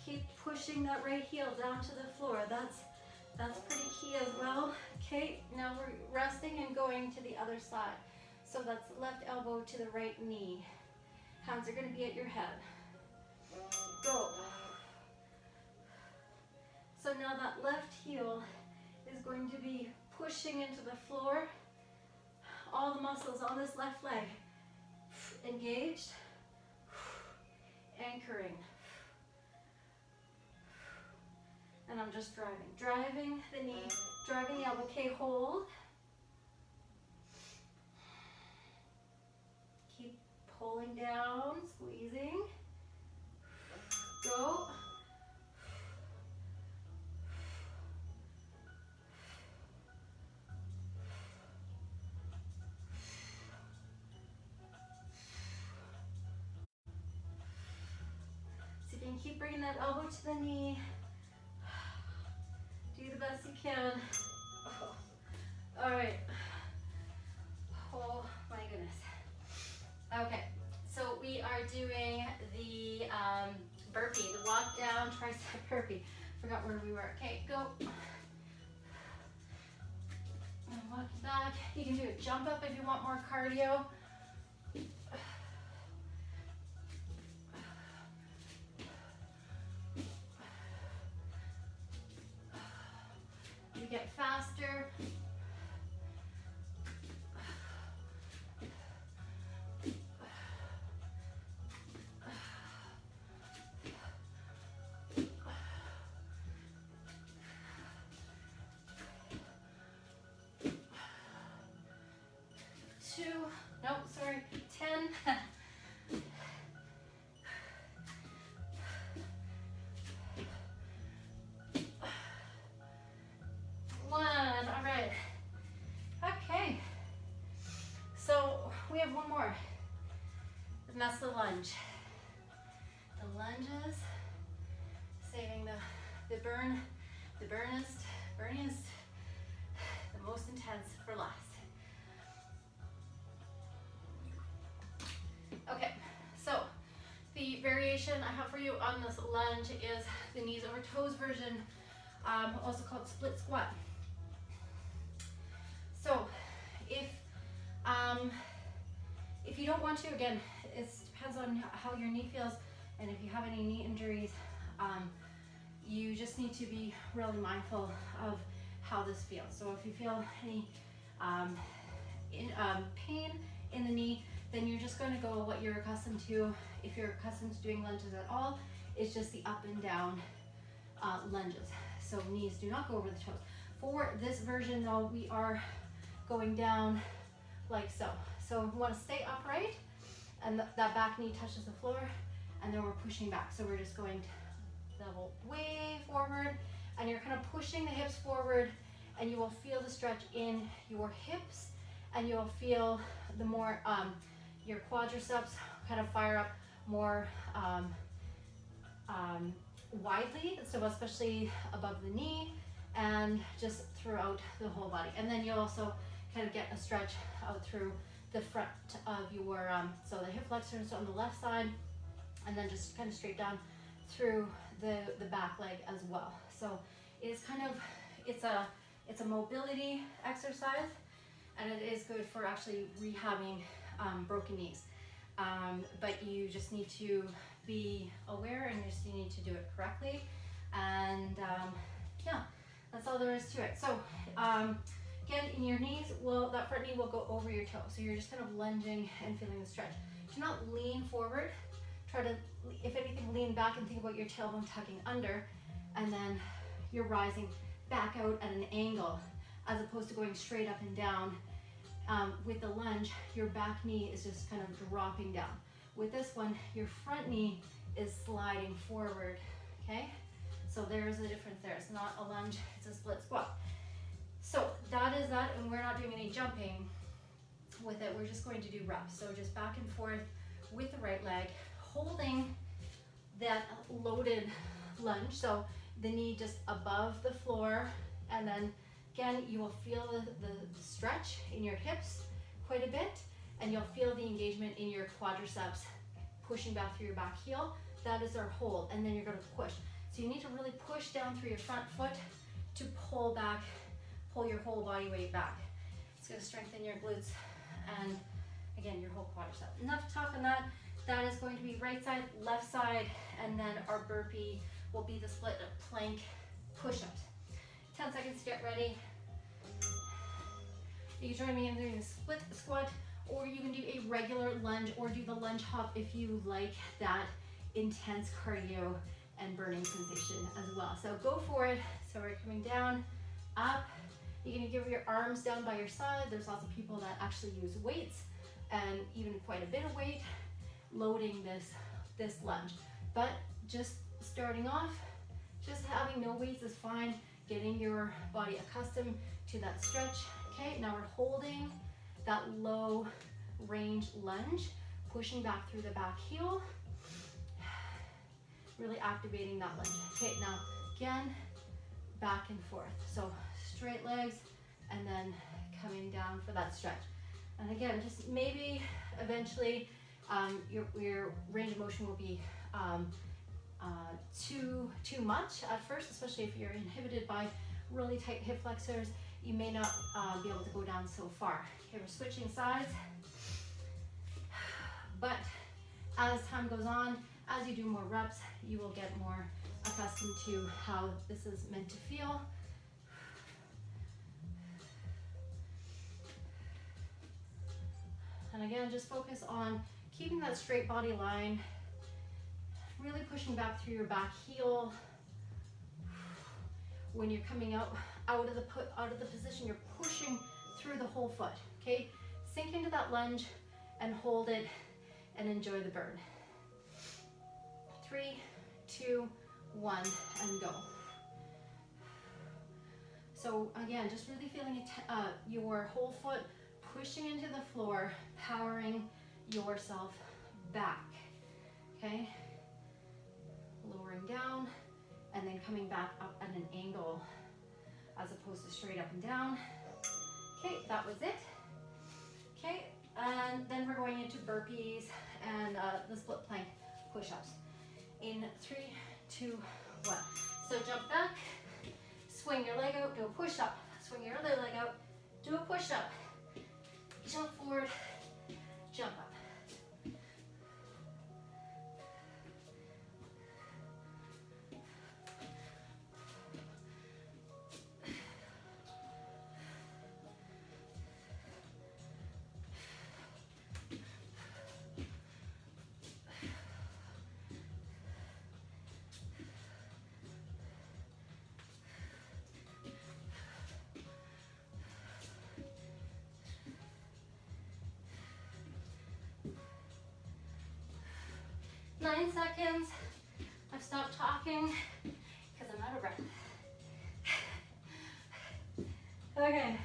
[SPEAKER 1] Keep pushing that right heel down to the floor. That's pretty key as well. Okay, now we're resting and going to the other side. So that's left elbow to the right knee. Hands are going to be at your head. Go. So now that left heel is going to be pushing into the floor. All the muscles on this left leg engaged, anchoring. And I'm just driving the knee, driving the elbow. Okay, hold. Keep pulling down, squeezing. Go. See if you can keep bringing that elbow to the knee. Do the best you can. Oh. All right. Oh my goodness. Okay, so we are doing the burpee, the walk down tricep burpee. Forgot where we were. Okay, go. And walk back. You can do a jump up if you want more cardio. You get faster. Nope, sorry, 10. One, all right. Okay, so we have one more, and that's the lunge. The lunges, saving the burniest, the most intense for last. Okay, so the variation I have for you on this lunge is the knees over toes version, also called split squat. So if you don't want to, again, it depends on how your knee feels, and if you have any knee injuries, you just need to be really mindful of how this feels. So if you feel any pain in the knee, then you're just going to go what you're accustomed to. If you're accustomed to doing lunges at all, it's just the up and down lunges. So knees do not go over the toes. For this version though, we are going down like so. So we want to stay upright, and that back knee touches the floor, and then we're pushing back. So we're just going double way forward, and you're kind of pushing the hips forward, and you will feel the stretch in your hips, and you'll feel the more your quadriceps kind of fire up more widely, so especially above the knee and just throughout the whole body. And then you'll also kind of get a stretch out through the front of your, so the hip flexors on the left side, and then just kind of straight down through the back leg as well. So it's kind of, it's a mobility exercise, and it is good for actually rehabbing broken knees. But you just need to be aware, and you just need to do it correctly. And yeah, that's all there is to it. So again, in your knees, that front knee will go over your toe. So you're just kind of lunging and feeling the stretch. Do not lean forward. Try to, if anything, lean back and think about your tailbone tucking under, and then you're rising back out at an angle, as opposed to going straight up and down. With the lunge, your back knee is just kind of dropping down. With this one, your front knee is sliding forward, okay? So there's a difference there. It's not a lunge, it's a split squat. So that is that, and we're not doing any jumping with it. We're just going to do reps. So just back and forth with the right leg, holding that loaded lunge. So the knee just above the floor, and then again, you will feel the stretch in your hips quite a bit, and you'll feel the engagement in your quadriceps pushing back through your back heel. That is our hold, and then you're going to push. So you need to really push down through your front foot to pull back, pull your whole body weight back. It's going to strengthen your glutes and, again, your whole quadricep. Enough talk on that. That is going to be right side, left side, and then our burpee will be the split plank push-ups. 10 seconds to get ready. You can join me in doing a split squat, or you can do a regular lunge, or do the lunge hop if you like that intense cardio and burning sensation as well. So go for it. So we're coming down, up. You're gonna give your arms down by your side. There's lots of people that actually use weights, and even quite a bit of weight, loading this lunge. But just starting off, just having no weights is fine. Getting your body accustomed to that stretch. Okay, now we're holding that low range lunge, pushing back through the back heel, really activating that lunge. Okay, now again, back and forth. So straight legs, and then coming down for that stretch. And again, just maybe eventually your range of motion will be too much at first, especially if you're inhibited by really tight hip flexors. You may not be able to go down so far. Okay, we're switching sides. But as time goes on, as you do more reps, you will get more accustomed to how this is meant to feel. And again, just focus on keeping that straight body line, really pushing back through your back heel. When you're coming out of the position, you're pushing through the whole foot. Okay, sink into that lunge and hold it, and enjoy the burn. 3, 2, 1, and go. So again, just really feeling your whole foot pushing into the floor, powering yourself back. Okay, lowering down, and then coming back up at an angle as opposed to straight up and down. Okay, that was it. Okay, and then we're going into burpees and the split plank push-ups. In 3, 2, 1. So jump back, swing your leg out, do a push-up. Swing your other leg out, do a push-up. Jump forward, jump up. 9 seconds. I've stopped talking because I'm out of breath. Okay,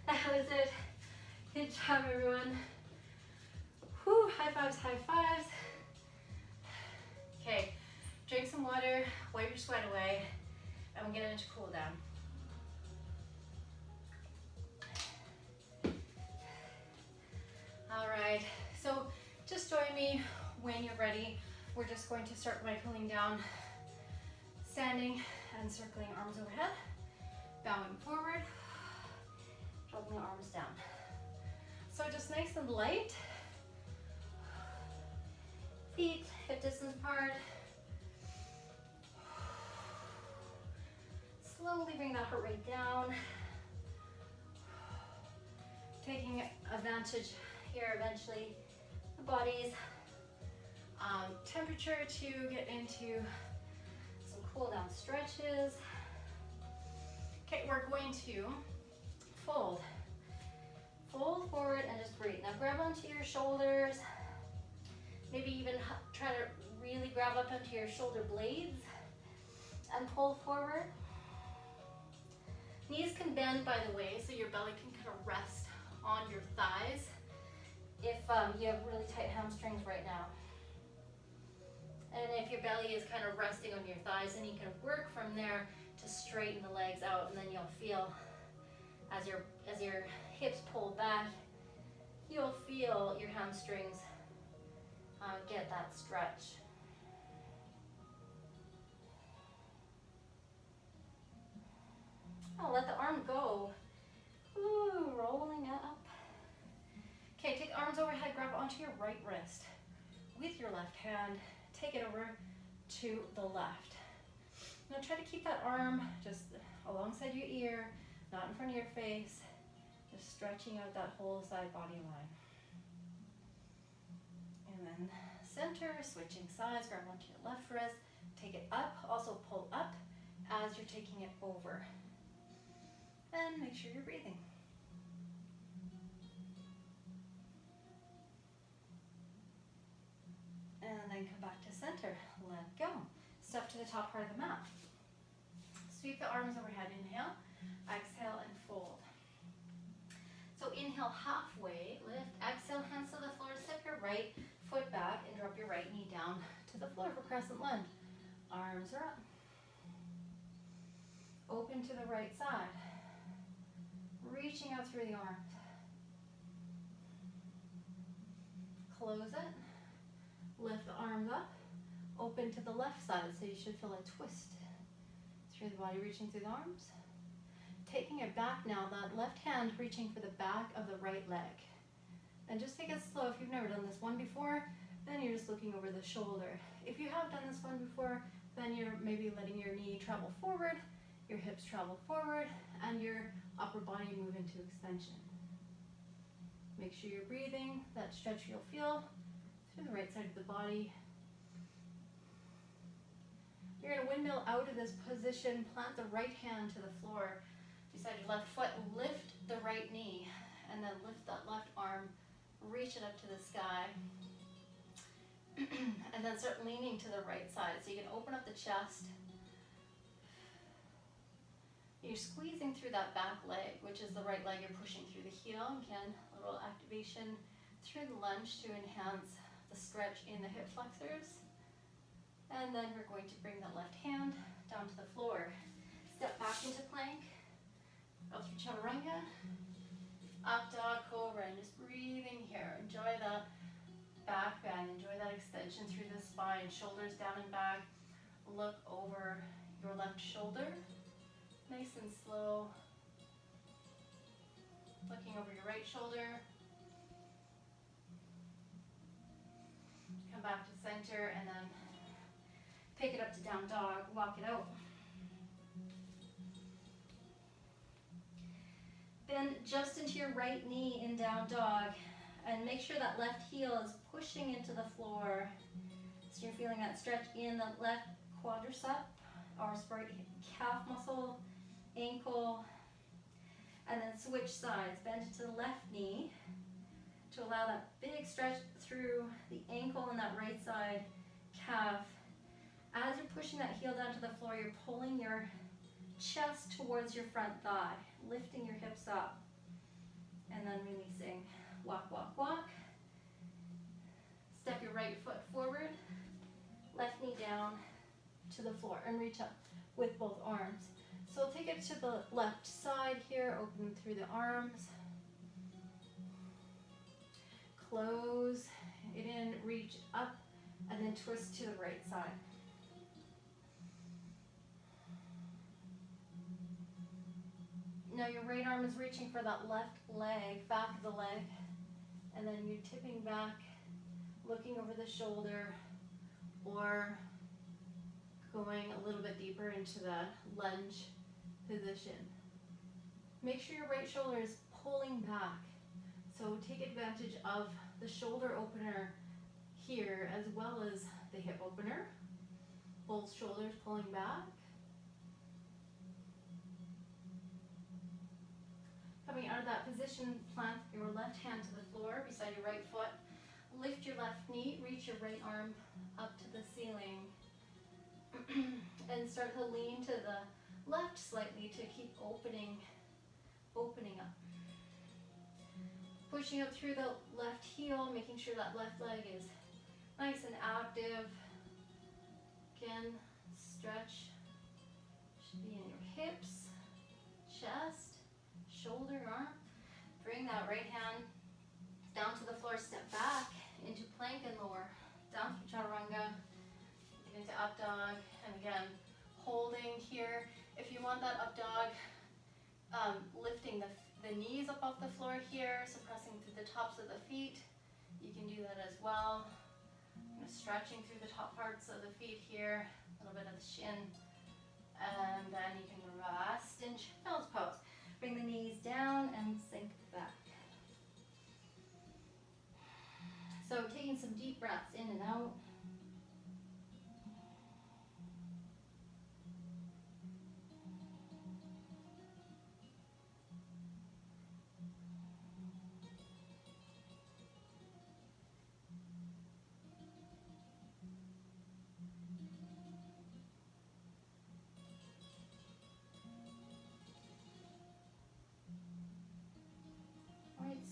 [SPEAKER 1] that was it. Good job, everyone. Whew, high fives, high fives. Okay, drink some water, wipe your sweat away, and we'll get into cool down. All right, so just join me when you're ready. We're just going to start by pulling down, standing and circling arms overhead, bowing forward, dropping the arms down. So just nice and light. Feet hip distance apart. Slowly bring that heart rate down. Taking advantage here eventually, the body's temperature to get into some cool down stretches. Okay, we're going to fold. Fold forward and just breathe. Now grab onto your shoulders. Maybe even try to really grab up onto your shoulder blades and pull forward. Knees can bend, by the way, so your belly can kind of rest on your thighs if you have really tight hamstrings right now. And if your belly is kind of resting on your thighs, then you can work from there to straighten the legs out, and then you'll feel as your hips pull back, you'll feel your hamstrings get that stretch. Oh, let the arm go. Ooh, rolling up. Okay, take arms overhead, grab onto your right wrist. With your left hand, take it over to the left. Now try to keep that arm just alongside your ear, not in front of your face, just stretching out that whole side body line. And then center, switching sides, grab onto your left wrist, take it up, also pull up as you're taking it over. And make sure you're breathing. And then come back to center, let go. Step to the top part of the mat. Sweep the arms overhead, inhale, exhale and fold. So inhale halfway, lift, exhale, hands to the floor, step your right foot back and drop your right knee down to the floor for crescent lunge. Arms are up. Open to the right side. Reaching out through the arms. Close it. Lift the arms up. Open to the left side, so you should feel a twist through the body, reaching through the arms. Taking it back now, that left hand reaching for the back of the right leg. And just take it slow. If you've never done this one before, then you're just looking over the shoulder. If you have done this one before, then you're maybe letting your knee travel forward, your hips travel forward, and your upper body move into extension. Make sure you're breathing, that stretch you'll feel through the right side of the body. You're going to windmill out of this position, plant the right hand to the floor, beside your left foot, lift the right knee, and then lift that left arm, reach it up to the sky, and then start leaning to the right side. So you can open up the chest. You're squeezing through that back leg, which is the right leg. You're pushing through the heel. Again, a little activation through the lunge to enhance the stretch in the hip flexors. And then we're going to bring the left hand down to the floor. Step back into plank. Out through chaturanga. Up dog, cobra, and just breathing here. Enjoy that back bend. Enjoy that extension through the spine. Shoulders down and back. Look over your left shoulder. Nice and slow. Looking over your right shoulder. Come back to center and then pick it up to down dog. Walk it out. Bend just into your right knee in down dog and make sure that left heel is pushing into the floor. So you're feeling that stretch in the left quadricep or calf muscle, ankle, and then switch sides. Bend to the left knee to allow that big stretch through the ankle and that right side calf. As you're pushing that heel down to the floor, you're pulling your chest towards your front thigh, lifting your hips up, and then releasing. Walk, walk, walk. Step your right foot forward, left knee down to the floor, and reach up with both arms. So take it to the left side here, open through the arms. close it in, reach up, and then twist to the right side. Now your right arm is reaching for that left leg, back of the leg, and then you're tipping back, looking over the shoulder, or going a little bit deeper into the lunge position. Make sure your right shoulder is pulling back. So take advantage of the shoulder opener here as well as the hip opener. Both shoulders pulling back. Coming out of that position, plant your left hand to the floor beside your right foot. Lift your left knee, reach your right arm up to the ceiling. And start to lean to the left slightly to keep opening up. Pushing up through the left heel, making sure that left leg is nice and active. Again, stretch should be in your hips, chest, shoulder, arm. Bring that right hand down to the floor, step back into plank and lower, down through chaturanga, into up dog, and again, holding here. If you want that up dog, lifting the knees up off the floor here, suppressing through the tops of the feet, you can do that as well. Stretching through the top parts of the feet here, a little bit of the shin, and then you can rest in child's pose. Bring the knees down and sink back. So taking some deep breaths in and out.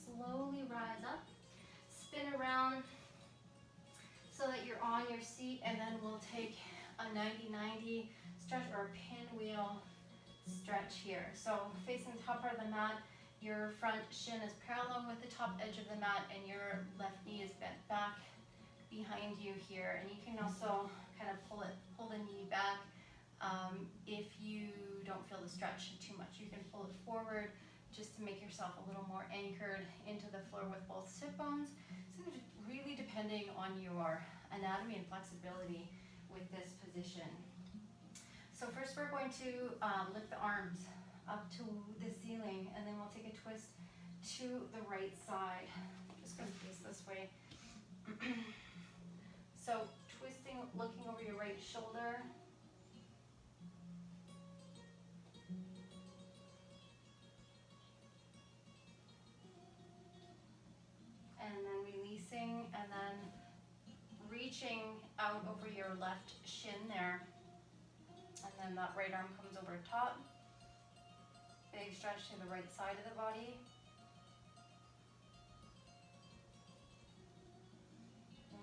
[SPEAKER 1] Slowly rise up, spin around so that you're on your seat, and then we'll take a 90-90 stretch or a pinwheel stretch here. So facing the top part of the mat, your front shin is parallel with the top edge of the mat, and your left knee is bent back behind you here. And you can also kind of pull the knee back if you don't feel the stretch too much. You can pull it forward just to make yourself a little more anchored into the floor with both sit bones. So really depending on your anatomy and flexibility with this position. So first we're going to lift the arms up to the ceiling, and then we'll take a twist to the right side. I'm just going to face this way. So twisting, looking over your right shoulder. And then releasing, and then reaching out over your left shin there. And then that right arm comes over top. Big stretch to the right side of the body.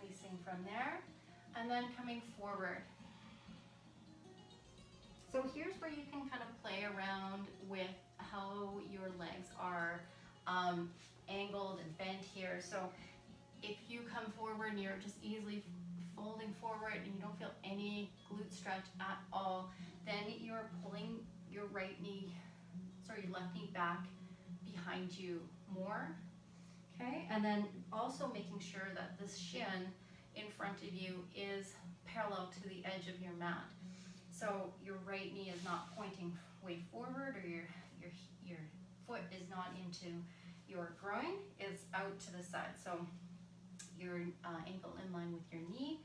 [SPEAKER 1] Releasing from there. And then coming forward. So here's where you can kind of play around with how your legs are angled and bent here. So if you come forward and you're just easily folding forward and you don't feel any glute stretch at all, then you're pulling your left knee back behind you more. Okay, and then also making sure that this shin in front of you is parallel to the edge of your mat. So your right knee is not pointing way forward, or your foot is not into your groin, is out to the side. So your ankle in line with your knee,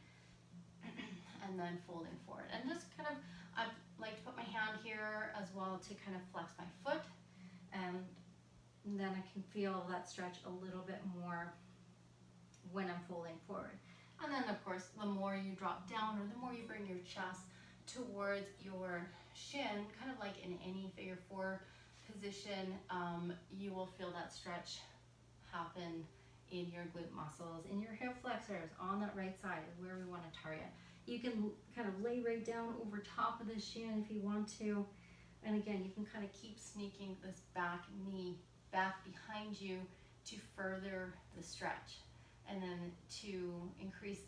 [SPEAKER 1] and then folding forward. And just kind of, I like to put my hand here as well to kind of flex my foot, and then I can feel that stretch a little bit more when I'm folding forward. And then of course, the more you drop down, or the more you bring your chest towards your shin, kind of like in any figure four position, you will feel that stretch happen in your glute muscles, in your hip flexors, on that right side is where we want to target. You can kind of lay right down over top of the shin if you want to. And again, you can kind of keep sneaking this back knee back behind you to further the stretch. And then to increase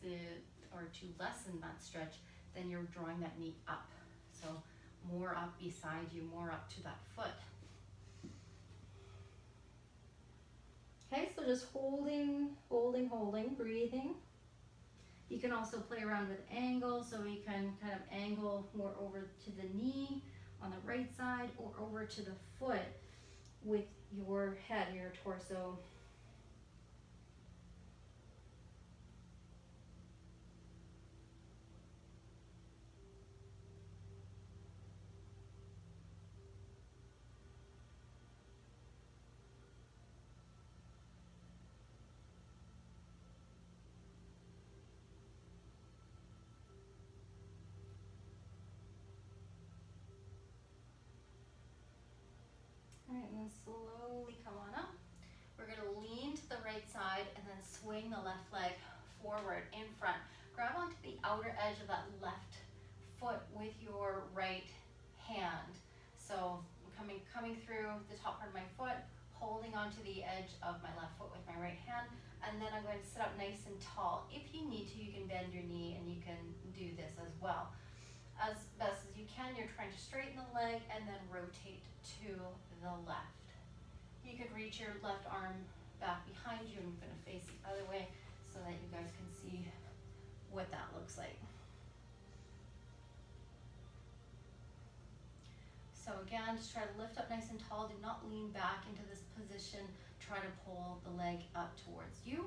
[SPEAKER 1] or to lessen that stretch, then you're drawing that knee up. So more up beside you, more up to that foot. Okay, so just holding, breathing. You can also play around with angle, so you can kind of angle more over to the knee on the right side or over to the foot with your head, your torso. All right, and then slowly come on up. We're gonna lean to the right side and then swing the left leg forward in front. Grab onto the outer edge of that left foot with your right hand. So coming through the top part of my foot, holding onto the edge of my left foot with my right hand, and then I'm going to sit up nice and tall. If you need to, you can bend your knee and you can do this as well. As best as you can, you're trying to straighten the leg and then rotate to the left. You could reach your left arm back behind you, and you're gonna face the other way so that you guys can see what that looks like. So again, just try to lift up nice and tall. Do not lean back into this position. Try to pull the leg up towards you.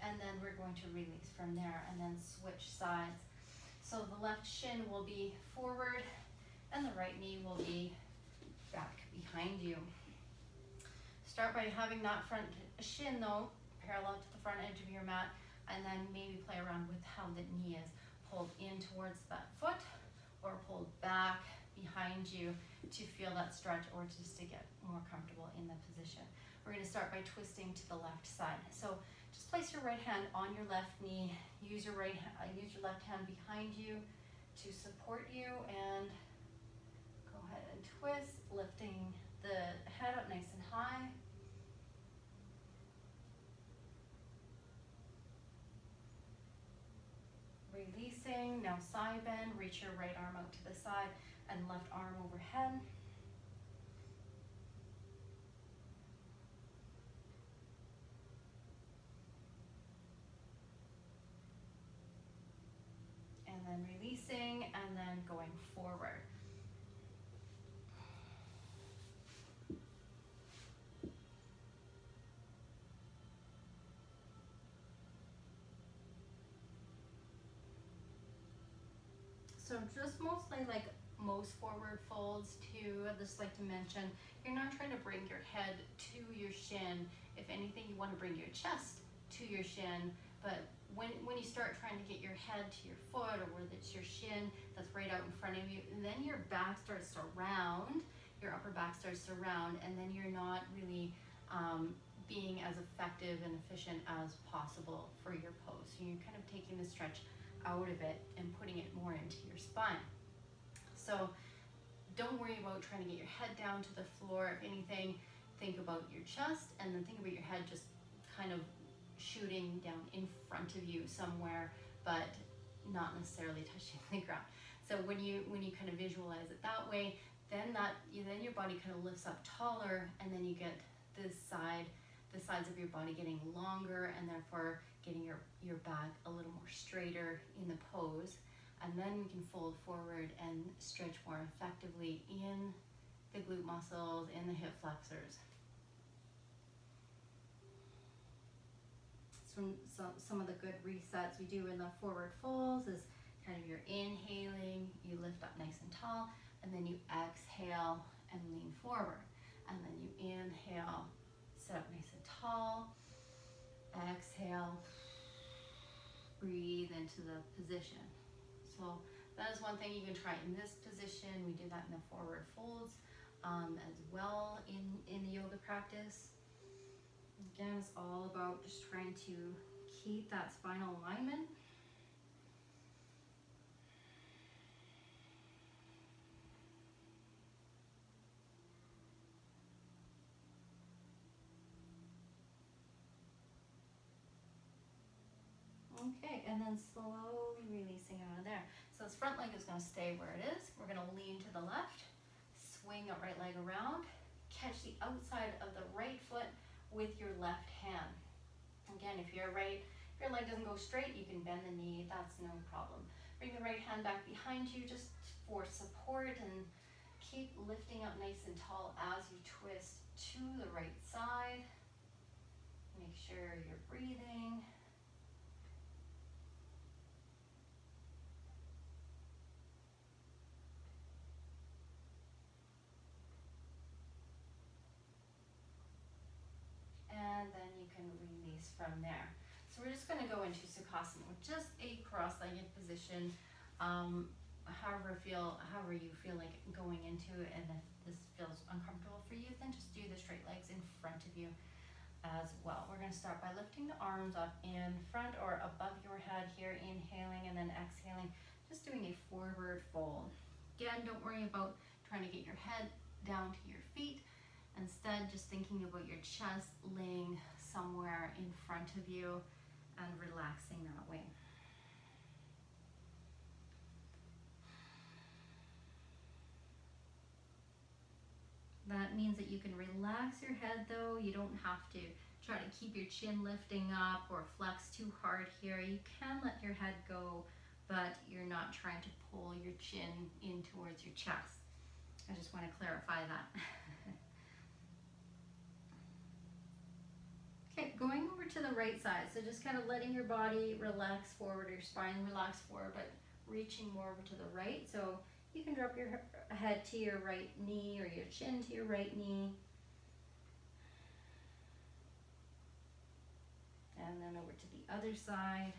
[SPEAKER 1] And then we're going to release from there and then switch sides. So the left shin will be forward and the right knee will be back behind you. Start by having that front shin though parallel to the front edge of your mat, and then maybe play around with how the knee is pulled in towards that foot or pulled back behind you to feel that stretch, or just to get more comfortable in the position. We're going to start by twisting to the left side. So just place your right hand on your left knee, use your left hand behind you to support you, and go ahead and twist, lifting the head up nice and high. Releasing, now side bend, reach your right arm out to the side and left arm overhead. And then releasing and then going forward. So just mostly like most forward folds too, I'd just like to mention, you're not trying to bring your head to your shin. If anything, you want to bring your chest to your shin, but when you start trying to get your head to your foot, or where it's your shin that's right out in front of you, and then your back starts to round, your upper back starts to round, and then you're not really being as effective and efficient as possible for your pose. So you're kind of taking the stretch out of it and putting it more into your spine. So don't worry about trying to get your head down to the floor. If anything, think about your chest, and then think about your head just kind of shooting down in front of you somewhere, but not necessarily touching the ground. So when you kind of visualize it that way, then your body kind of lifts up taller, and then you get the sides of your body getting longer, and therefore getting your back a little more straighter in the pose. And then we can fold forward and stretch more effectively in the glute muscles, in the hip flexors. Some of the good resets we do in the forward folds is kind of you're inhaling, you lift up nice and tall, and then you exhale and lean forward. And then you inhale, sit up nice and tall, exhale, breathe into the position. So that is one thing you can try in this position. We do that in the forward folds as well in the yoga practice. Again, it's all about just trying to keep that spinal alignment. Okay, and then slowly releasing out of there. So this front leg is going to stay where it is. We're going to lean to the left, swing our right leg around, catch the outside of the right foot with your left hand. Again, if your leg doesn't go straight, you can bend the knee, that's no problem. Bring the right hand back behind you just for support, and keep lifting up nice and tall as you twist to the right side. Make sure you're breathing. And then you can release from there. So we're just going to go into Sukhasana, with just a cross-legged position. However you feel like going into it, and if this feels uncomfortable for you, then just do the straight legs in front of you as well. We're going to start by lifting the arms up in front or above your head here, inhaling and then exhaling, just doing a forward fold. Again, don't worry about trying to get your head down to your feet. Instead, just thinking about your chest laying somewhere in front of you and relaxing that way. That means that you can relax your head though. You don't have to try to keep your chin lifting up or flex too hard here. You can let your head go, but you're not trying to pull your chin in towards your chest. I just want to clarify that. Okay, going over to the right side. So just kind of letting your body relax forward, your spine relax forward, but reaching more over to the right. So you can drop your head to your right knee or your chin to your right knee. And then over to the other side.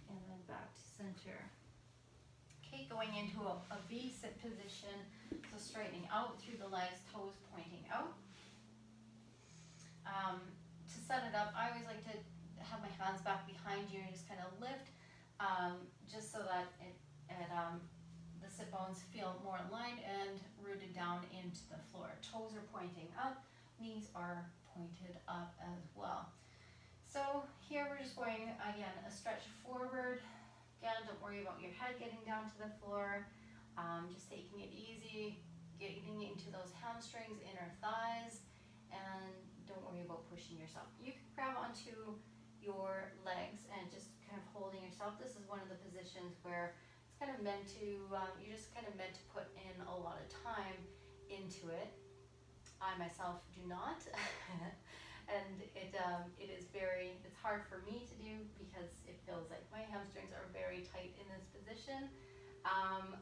[SPEAKER 1] And then back to center. Okay, going into a V-sit position. So straightening out through the legs, toes pointing out. To set it up, I always like to have my hands back behind you and just kind of lift, just so that the sit bones feel more aligned and rooted down into the floor. Toes are pointing up, knees are pointed up as well. So here we're just going, again, a stretch forward. Again, don't worry about your head getting down to the floor. Just taking it easy, getting into those hamstrings, inner thighs, and don't worry about pushing yourself. You can grab onto your legs and just kind of holding yourself. This is one of the positions where it's kind of meant to, you're just kind of meant to put in a lot of time into it. I myself do not. And it's hard for me to do because it feels like my hamstrings are very tight in this position.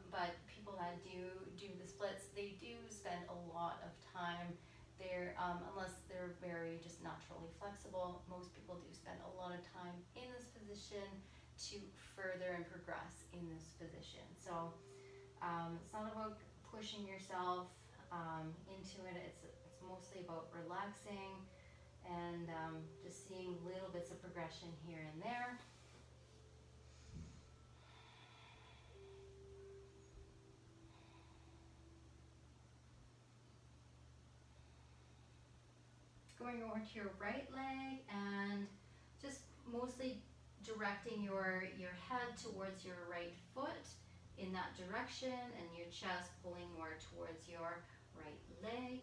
[SPEAKER 1] But people that do the splits, they do spend a lot of time there, unless they're very just naturally flexible. Most people do spend a lot of time in this position to further and progress in this position. So it's not about pushing yourself into it. It's mostly about relaxing and just seeing little bits of progression here and there. Going over to your right leg and just mostly directing your head towards your right foot in that direction, and your chest pulling more towards your right leg.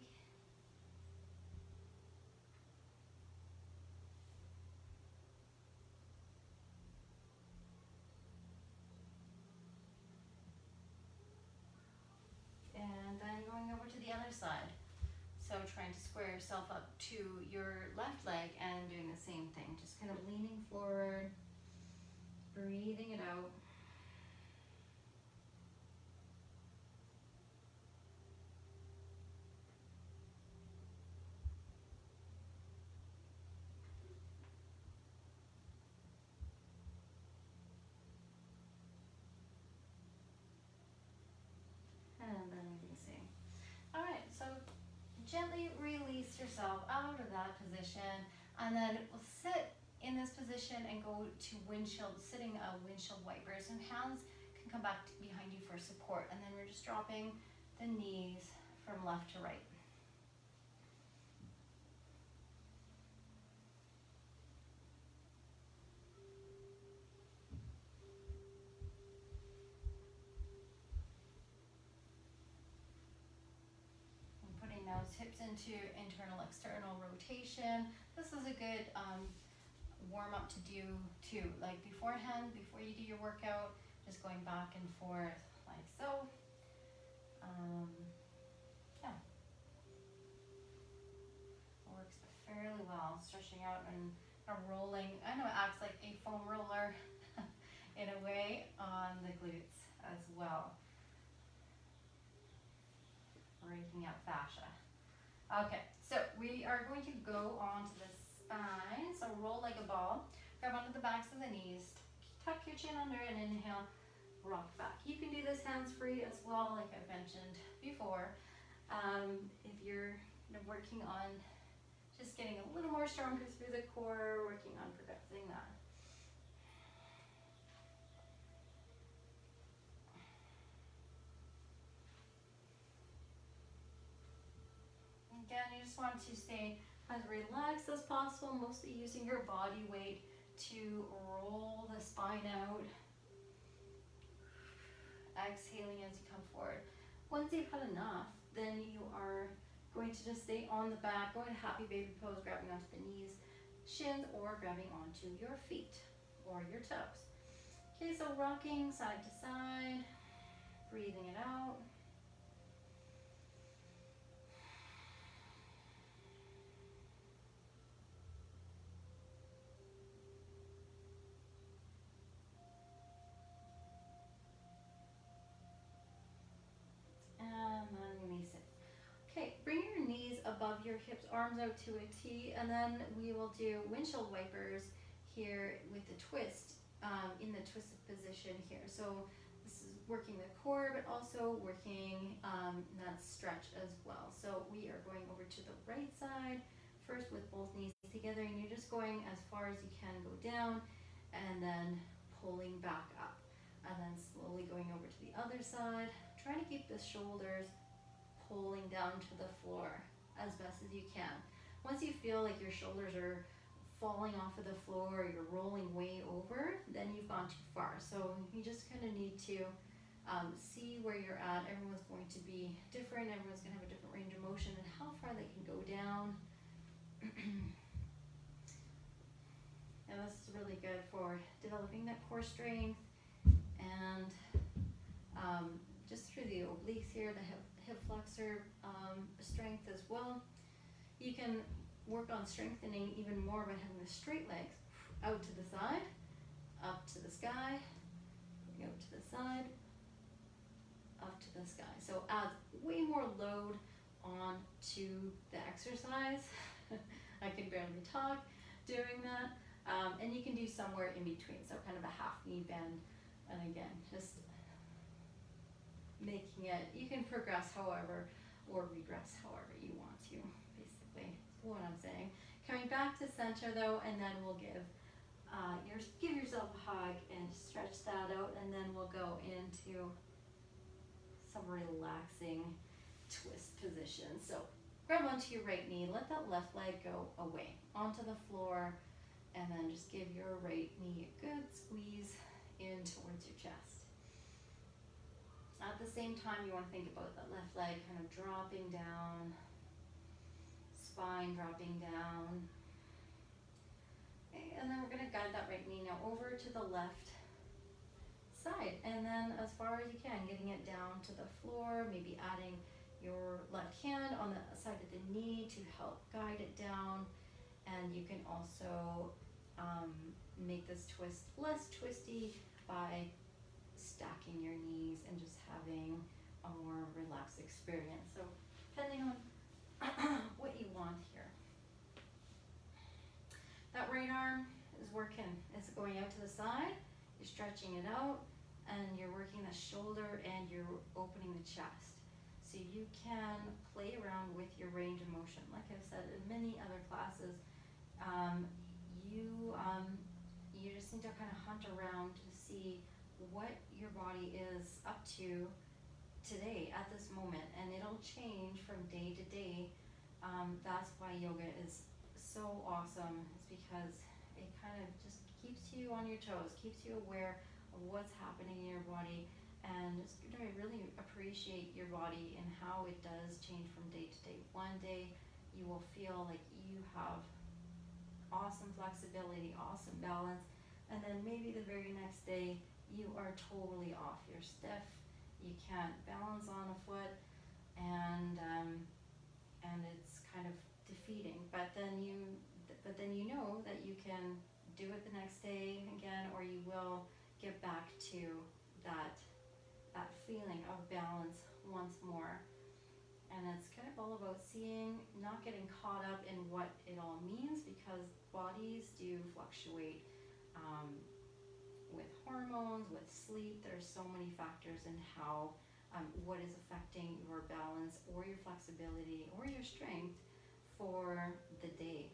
[SPEAKER 1] And then going over to the other side. So trying to square yourself up to your left leg and doing the same thing. Just kind of leaning forward, breathing it out. And then releasing. All right, so gently release yourself out of that position, and then we'll sit in this position and go to windshield, sitting windshield wipers, and hands can come back behind you for support. And then we're just dropping the knees from left to right. Those hips into internal external rotation. This is a good warm up to do too, like beforehand, before you do your workout, just going back and forth like so. Yeah, it works fairly well, stretching out and rolling. I know it acts like a foam roller in a way on the glutes as well, breaking out fascia. Okay, so we are going to go onto the spine. So roll like a ball, grab onto the backs of the knees, tuck your chin under and inhale, rock back. You can do this hands-free as well, like I mentioned before. If you're working on just getting a little more stronger through the core, working on progressing that. Again, you just want to stay as relaxed as possible, mostly using your body weight to roll the spine out. Exhaling as you come forward. Once you've had enough, then you are going to just stay on the back, go into happy baby pose, grabbing onto the knees, shins, or grabbing onto your feet or your toes. Okay, so rocking side to side, breathing it out. And then release it. Okay, bring your knees above your hips, arms out to a T, and then we will do windshield wipers here with the twist, in the twisted position here. So this is working the core, but also working that stretch as well. So we are going over to the right side first with both knees together, and you're just going as far as you can go down, and then pulling back up, and then slowly going over to the other side. Try to keep the shoulders pulling down to the floor as best as you can. Once you feel like your shoulders are falling off of the floor or you're rolling way over, then you've gone too far. So you just kind of need to see where you're at. Everyone's going to be different. Everyone's going to have a different range of motion and how far they can go down. And this is really good for developing that core strength and just through the obliques here, the hip flexor strength as well. You can work on strengthening even more by having the straight legs out to the side, up to the sky, out to the side, up to the sky. So add way more load on to the exercise. I can barely talk doing that. And you can do somewhere in between, so kind of a half knee bend. And again, just making it, you can progress however, or regress however you want to, basically, is what I'm saying. Coming back to center though, and then we'll give yourself a hug and stretch that out, and then we'll go into some relaxing twist positions. So grab onto your right knee, let that left leg go away onto the floor, and then just give your right knee a good squeeze in towards your chest. At the same time, you want to think about that left leg kind of dropping down, spine dropping down. Okay, and then we're going to guide that right knee now over to the left side. And then as far as you can, getting it down to the floor, maybe adding your left hand on the side of the knee to help guide it down. And you can also make this twist less twisty by stacking your knees and just having a more relaxed experience. So depending on what you want here. That right arm is working. It's going out to the side, you're stretching it out, and you're working the shoulder and you're opening the chest. So you can play around with your range of motion. Like I've said in many other classes,
[SPEAKER 2] you just need to kind of hunt around to see what your body is up to today at this moment, and it'll change from day to day. That's why yoga is so awesome. It's because it kind of just keeps you on your toes, keeps you aware of what's happening in your body, and just to really appreciate your body and how it does change from day to day. One day you will feel like you have awesome flexibility, awesome balance, and then maybe the very next day you are totally off. You're stiff, you can't balance on a foot, and it's kind of defeating. But then you know that you can do it the next day again, or you will get back to that feeling of balance once more. And it's kind of all about seeing, not getting caught up in what it all means, because bodies do fluctuate with hormones, with sleep. There's so many factors in how what is affecting your balance or your flexibility or your strength for the day.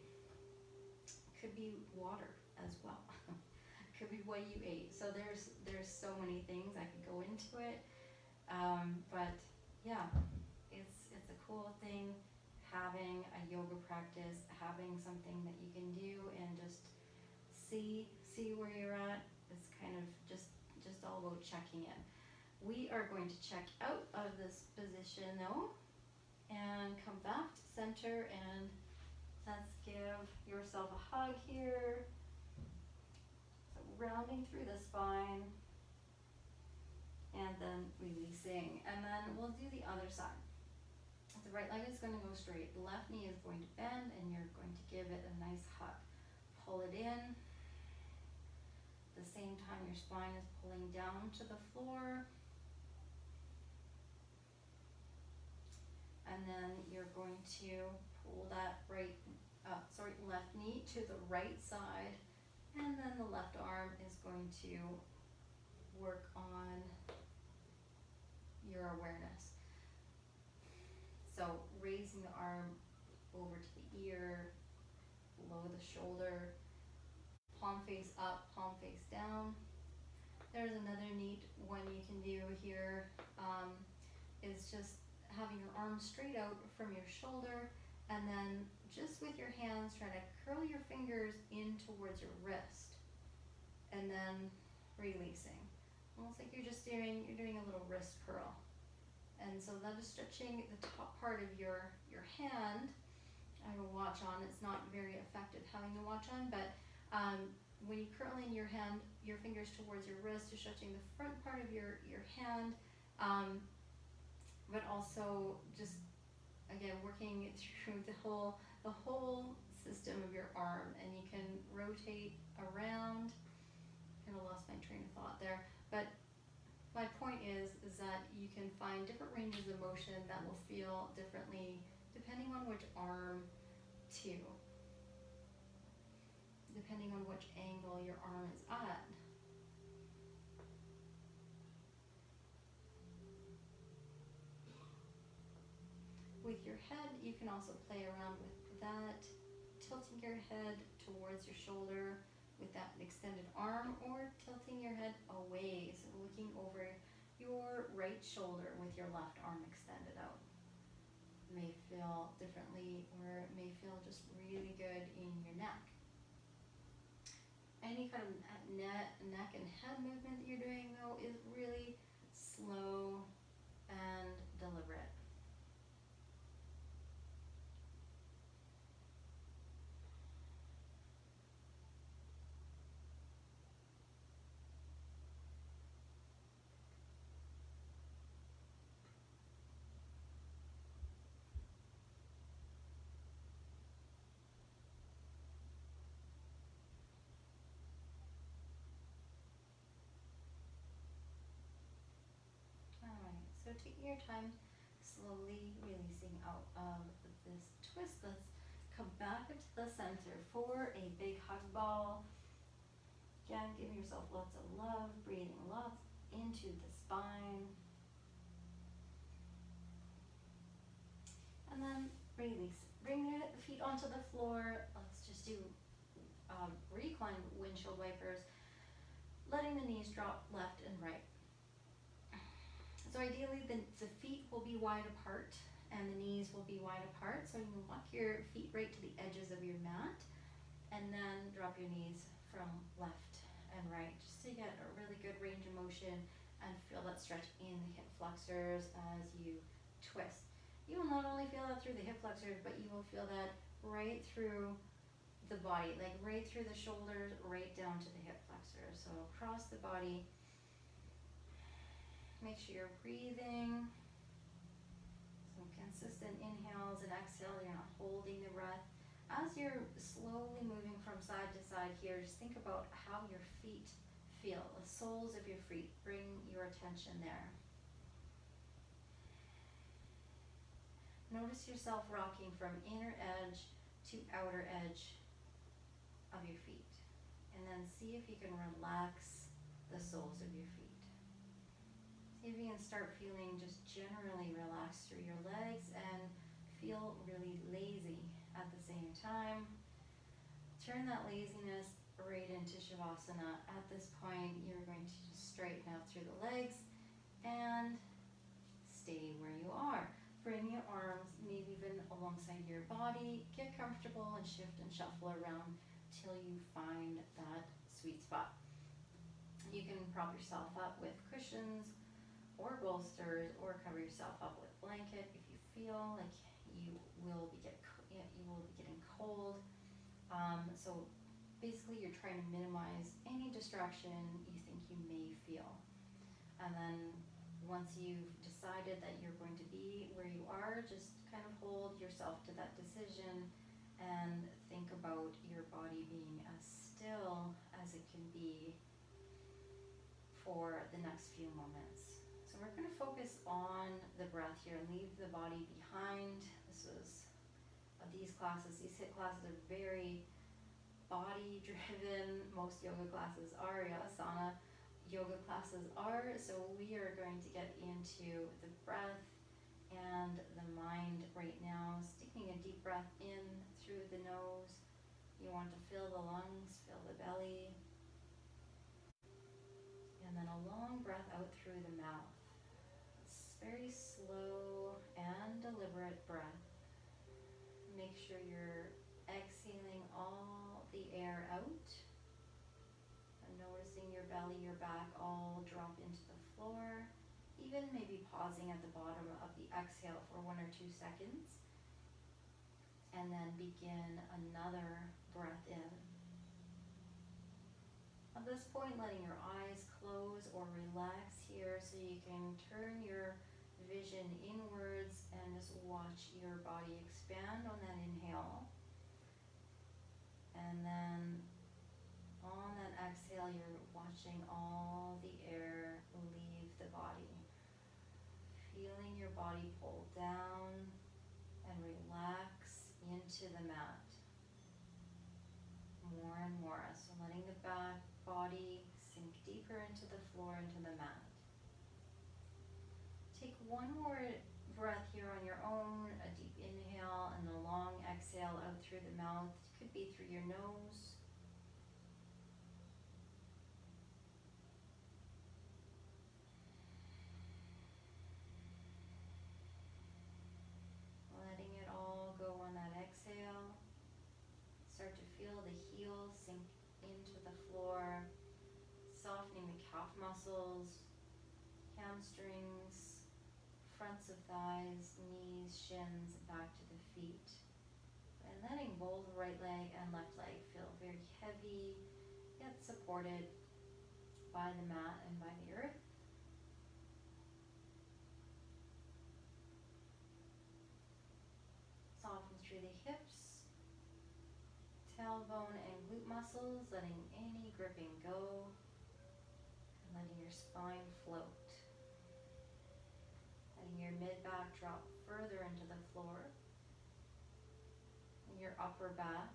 [SPEAKER 2] Could be water as well. Could be what you ate. So there's so many things I could go into it. But yeah, it's a cool thing having a yoga practice, having something that you can do and just see where you're at. It's kind of just all about checking in. We are going to check out of this position though and come back to center, and let's give yourself a hug here. So rounding through the spine and then releasing, and then we'll do the other side. The right leg is going to go straight, the left knee is going to bend, and you're going to give it a nice hug. Pull it in. At the same time your spine is pulling down to the floor. And then you're going to pull that left knee to the right side, and then the left arm is going to work on your awareness. So raising the arm over to the ear, below the shoulder, palm face up, palm face down. There's another neat one you can do here, is just having your arms straight out from your shoulder, and then just with your hands try to curl your fingers in towards your wrist, and then releasing. Almost like you're doing a little wrist curl. And so that is stretching the top part of your hand. I have a watch on. It's not very effective having the watch on, but when you curl in your hand, your fingers towards your wrist, you're stretching the front part of your hand, but also just again working through the whole system of your arm, and you can rotate around. Kind of lost my train of thought there, but my point is that you can find different ranges of motion that will feel differently depending on which arm too, depending on which angle your arm is at. With your head, you can also play around with that, tilting your head towards your shoulder with that extended arm, or tilting your head away, so looking over your right shoulder with your left arm extended out. It may feel differently, or it may feel just really good in your neck. Any kind of neck and head movement that you're doing though is really slow and deliberate. So taking your time, slowly releasing out of this twist. Let's come back into the center for a big hug ball. Again, giving yourself lots of love, breathing lots into the spine. And then release. Bring the feet onto the floor. Let's just do reclined windshield wipers, letting the knees drop left and right. So ideally the feet will be wide apart and the knees will be wide apart. So you can walk your feet right to the edges of your mat and then drop your knees from left and right, just to get a really good range of motion and feel that stretch in the hip flexors as you twist. You will not only feel that through the hip flexors, but you will feel that right through the body, like right through the shoulders, right down to the hip flexors. So across the body, make sure you're breathing. Some consistent inhales and exhales. You're not holding the breath. As you're slowly moving from side to side here, just think about how your feet feel, the soles of your feet. Bring your attention there. Notice yourself rocking from inner edge to outer edge of your feet. And then see if you can relax the soles of your feet. See if you can start feeling just generally relaxed through your legs and feel really lazy at the same time. Turn that laziness right into Shavasana. At this point, you're going to just straighten out through the legs and stay where you are. Bring your arms maybe even alongside your body. Get comfortable and shift and shuffle around till you find that sweet spot. You can prop yourself up with cushions or bolsters, or cover yourself up with blanket if you feel like you will be getting cold. So basically you're trying to minimize any distraction you think you may feel. And then once you've decided that you're going to be where you are, just kind of hold yourself to that decision and think about your body being as still as it can be for the next few moments. So we're going to focus on the breath here and leave the body behind. This is these HIIT classes are very body driven. Most yoga classes are, asana yoga classes are. So we are going to get into the breath and the mind right now. Taking a deep breath in through the nose. You want to fill the lungs, fill the belly. And then a long breath out through the mouth. It's very slow and deliberate breath. Make sure you're exhaling all the air out. And noticing your belly, your back all drop into the floor. Even maybe pausing at the bottom of the exhale for 1 or 2 seconds. And then begin another breath in. At this point, letting your eyes close or relax here so you can turn your vision inwards and just watch your body expand on that inhale. And then on that exhale, you're watching all the air leave the body. Feeling your body pull down and relax into the mat. More and more. So letting the back body sink deeper into the floor, into the mat. Take one more breath here on your own, a deep inhale and a long exhale out through the mouth. It could be through your nose. Letting it all go on that exhale. Start to feel the heels sink into the floor, softening the calf muscles, hamstrings, fronts of thighs, knees, shins, back to the feet. And letting both right leg and left leg feel very heavy, yet supported by the mat and by the earth. Soften through the hips, tailbone and glute muscles, letting any gripping go, and letting your spine float. Letting your mid-back drop further into the floor. And your upper back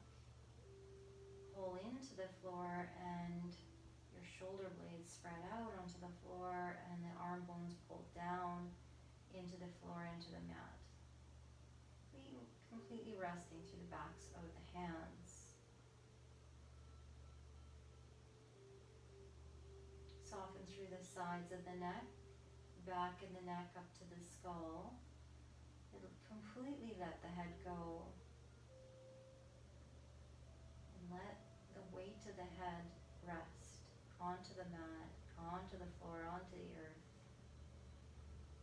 [SPEAKER 2] pull into the floor and your shoulder blades spread out onto the floor and the arm bones pull down into the floor, into the mat. Completely resting through the backs of the hands. sides of the neck, back of the neck up to the skull. It'll completely let the head go and let the weight of the head rest onto the mat, onto the floor, onto the earth.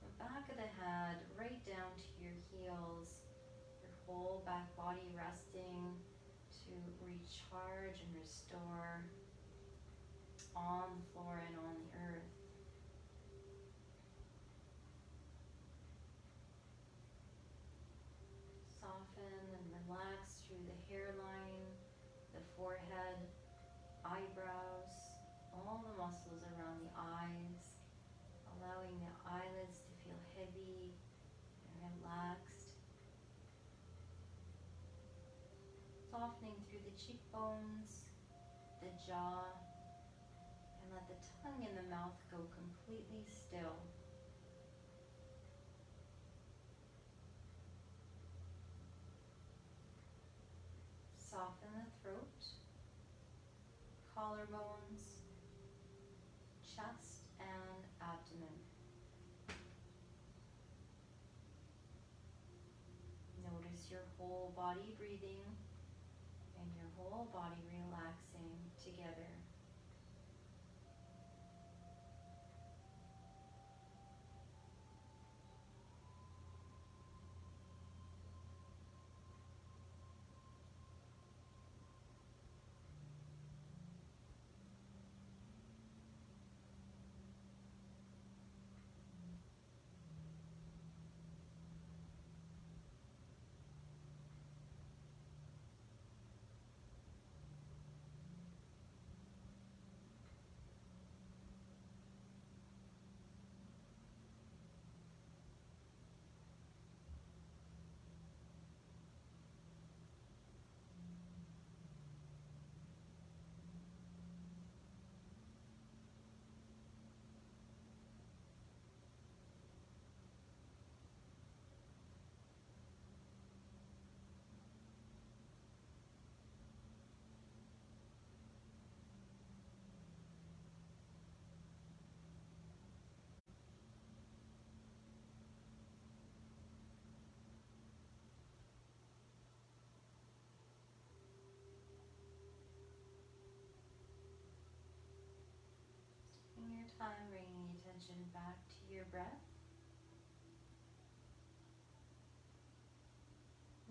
[SPEAKER 2] The back of the head right down to your heels, your whole back body resting to recharge and restore on the floor and on the earth. Soften and relax through the hairline, the forehead, eyebrows, all the muscles around the eyes, allowing the eyelids to feel heavy and relaxed. Softening through the cheekbones, the jaw, and let the tongue and the mouth go completely still. Soften the throat, collarbones, chest, and abdomen. Notice your whole body breathing and your whole body relaxing together. In your time, bringing attention back to your breath.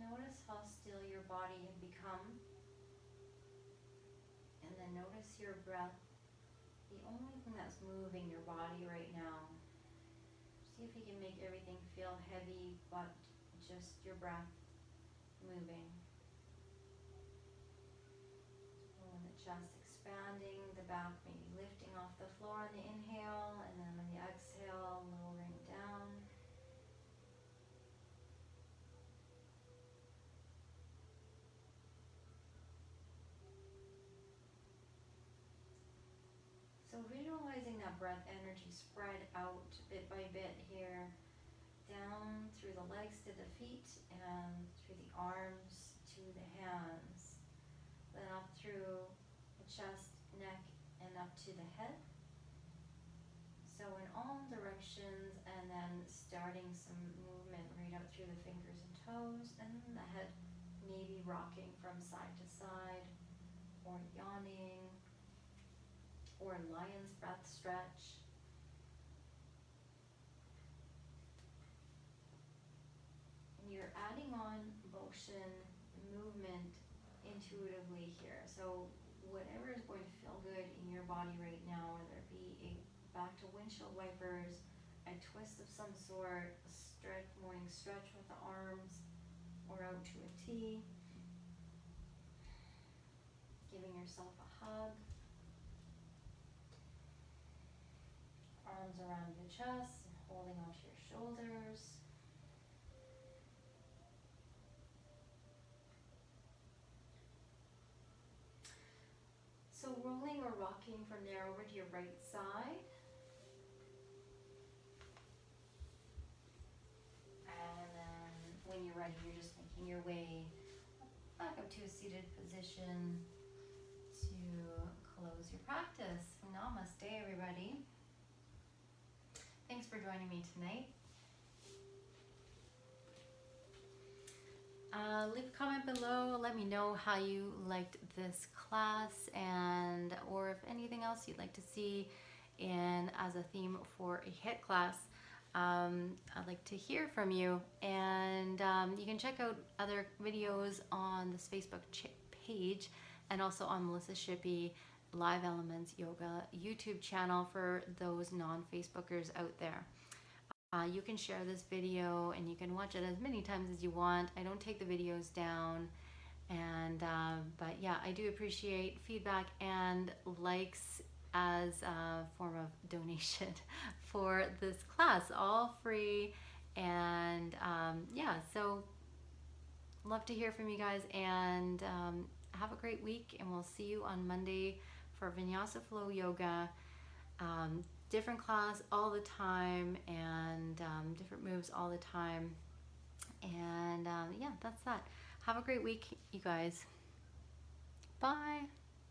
[SPEAKER 2] Notice how still your body had become, and then notice your breath, the only thing that's moving your body right now. See if you can make everything feel heavy, but just your breath moving. And the chest expanding, the back maybe lifting off the floor on the inhale, and then on the exhale, lowering down. So visualizing that breath energy spread out bit by bit here, down through the legs to the feet and through the arms to the hands, then up through the chest, neck, and up to the head. So in all directions, and then starting some movement right out through the fingers and toes, and then the head maybe rocking from side to side, or yawning, or lion's breath stretch. And you're adding on motion, movement intuitively here. So whatever is going to feel good in your body right now, whether it be a back to windshield wipers, a twist of some sort, a stretch, morning stretch with the arms, or out to a T, giving yourself a hug. Arms around your chest, holding onto your shoulders. So rolling or rocking from there over to your right side. And then when you're ready, you're just making your way back up to a seated position to close your practice. Namaste, everybody.
[SPEAKER 1] for joining me tonight. Leave a comment below. Let me know how you liked this class, and or if anything else you'd like to see in as a theme for a HIIT class. I'd like to hear from you, and you can check out other videos on this Facebook page and also on Melissa Shippey Live Elements Yoga YouTube channel for those non-Facebookers out there. You can share this video and you can watch it as many times as you want. I don't take the videos down, and but yeah, I do appreciate feedback and likes as a form of donation for this class, all free. And yeah, so love to hear from you guys, and have a great week, and we'll see you on Monday for Vinyasa Flow Yoga. Different class all the time, and different moves all the time. And yeah, that's that. Have a great week, you guys. Bye.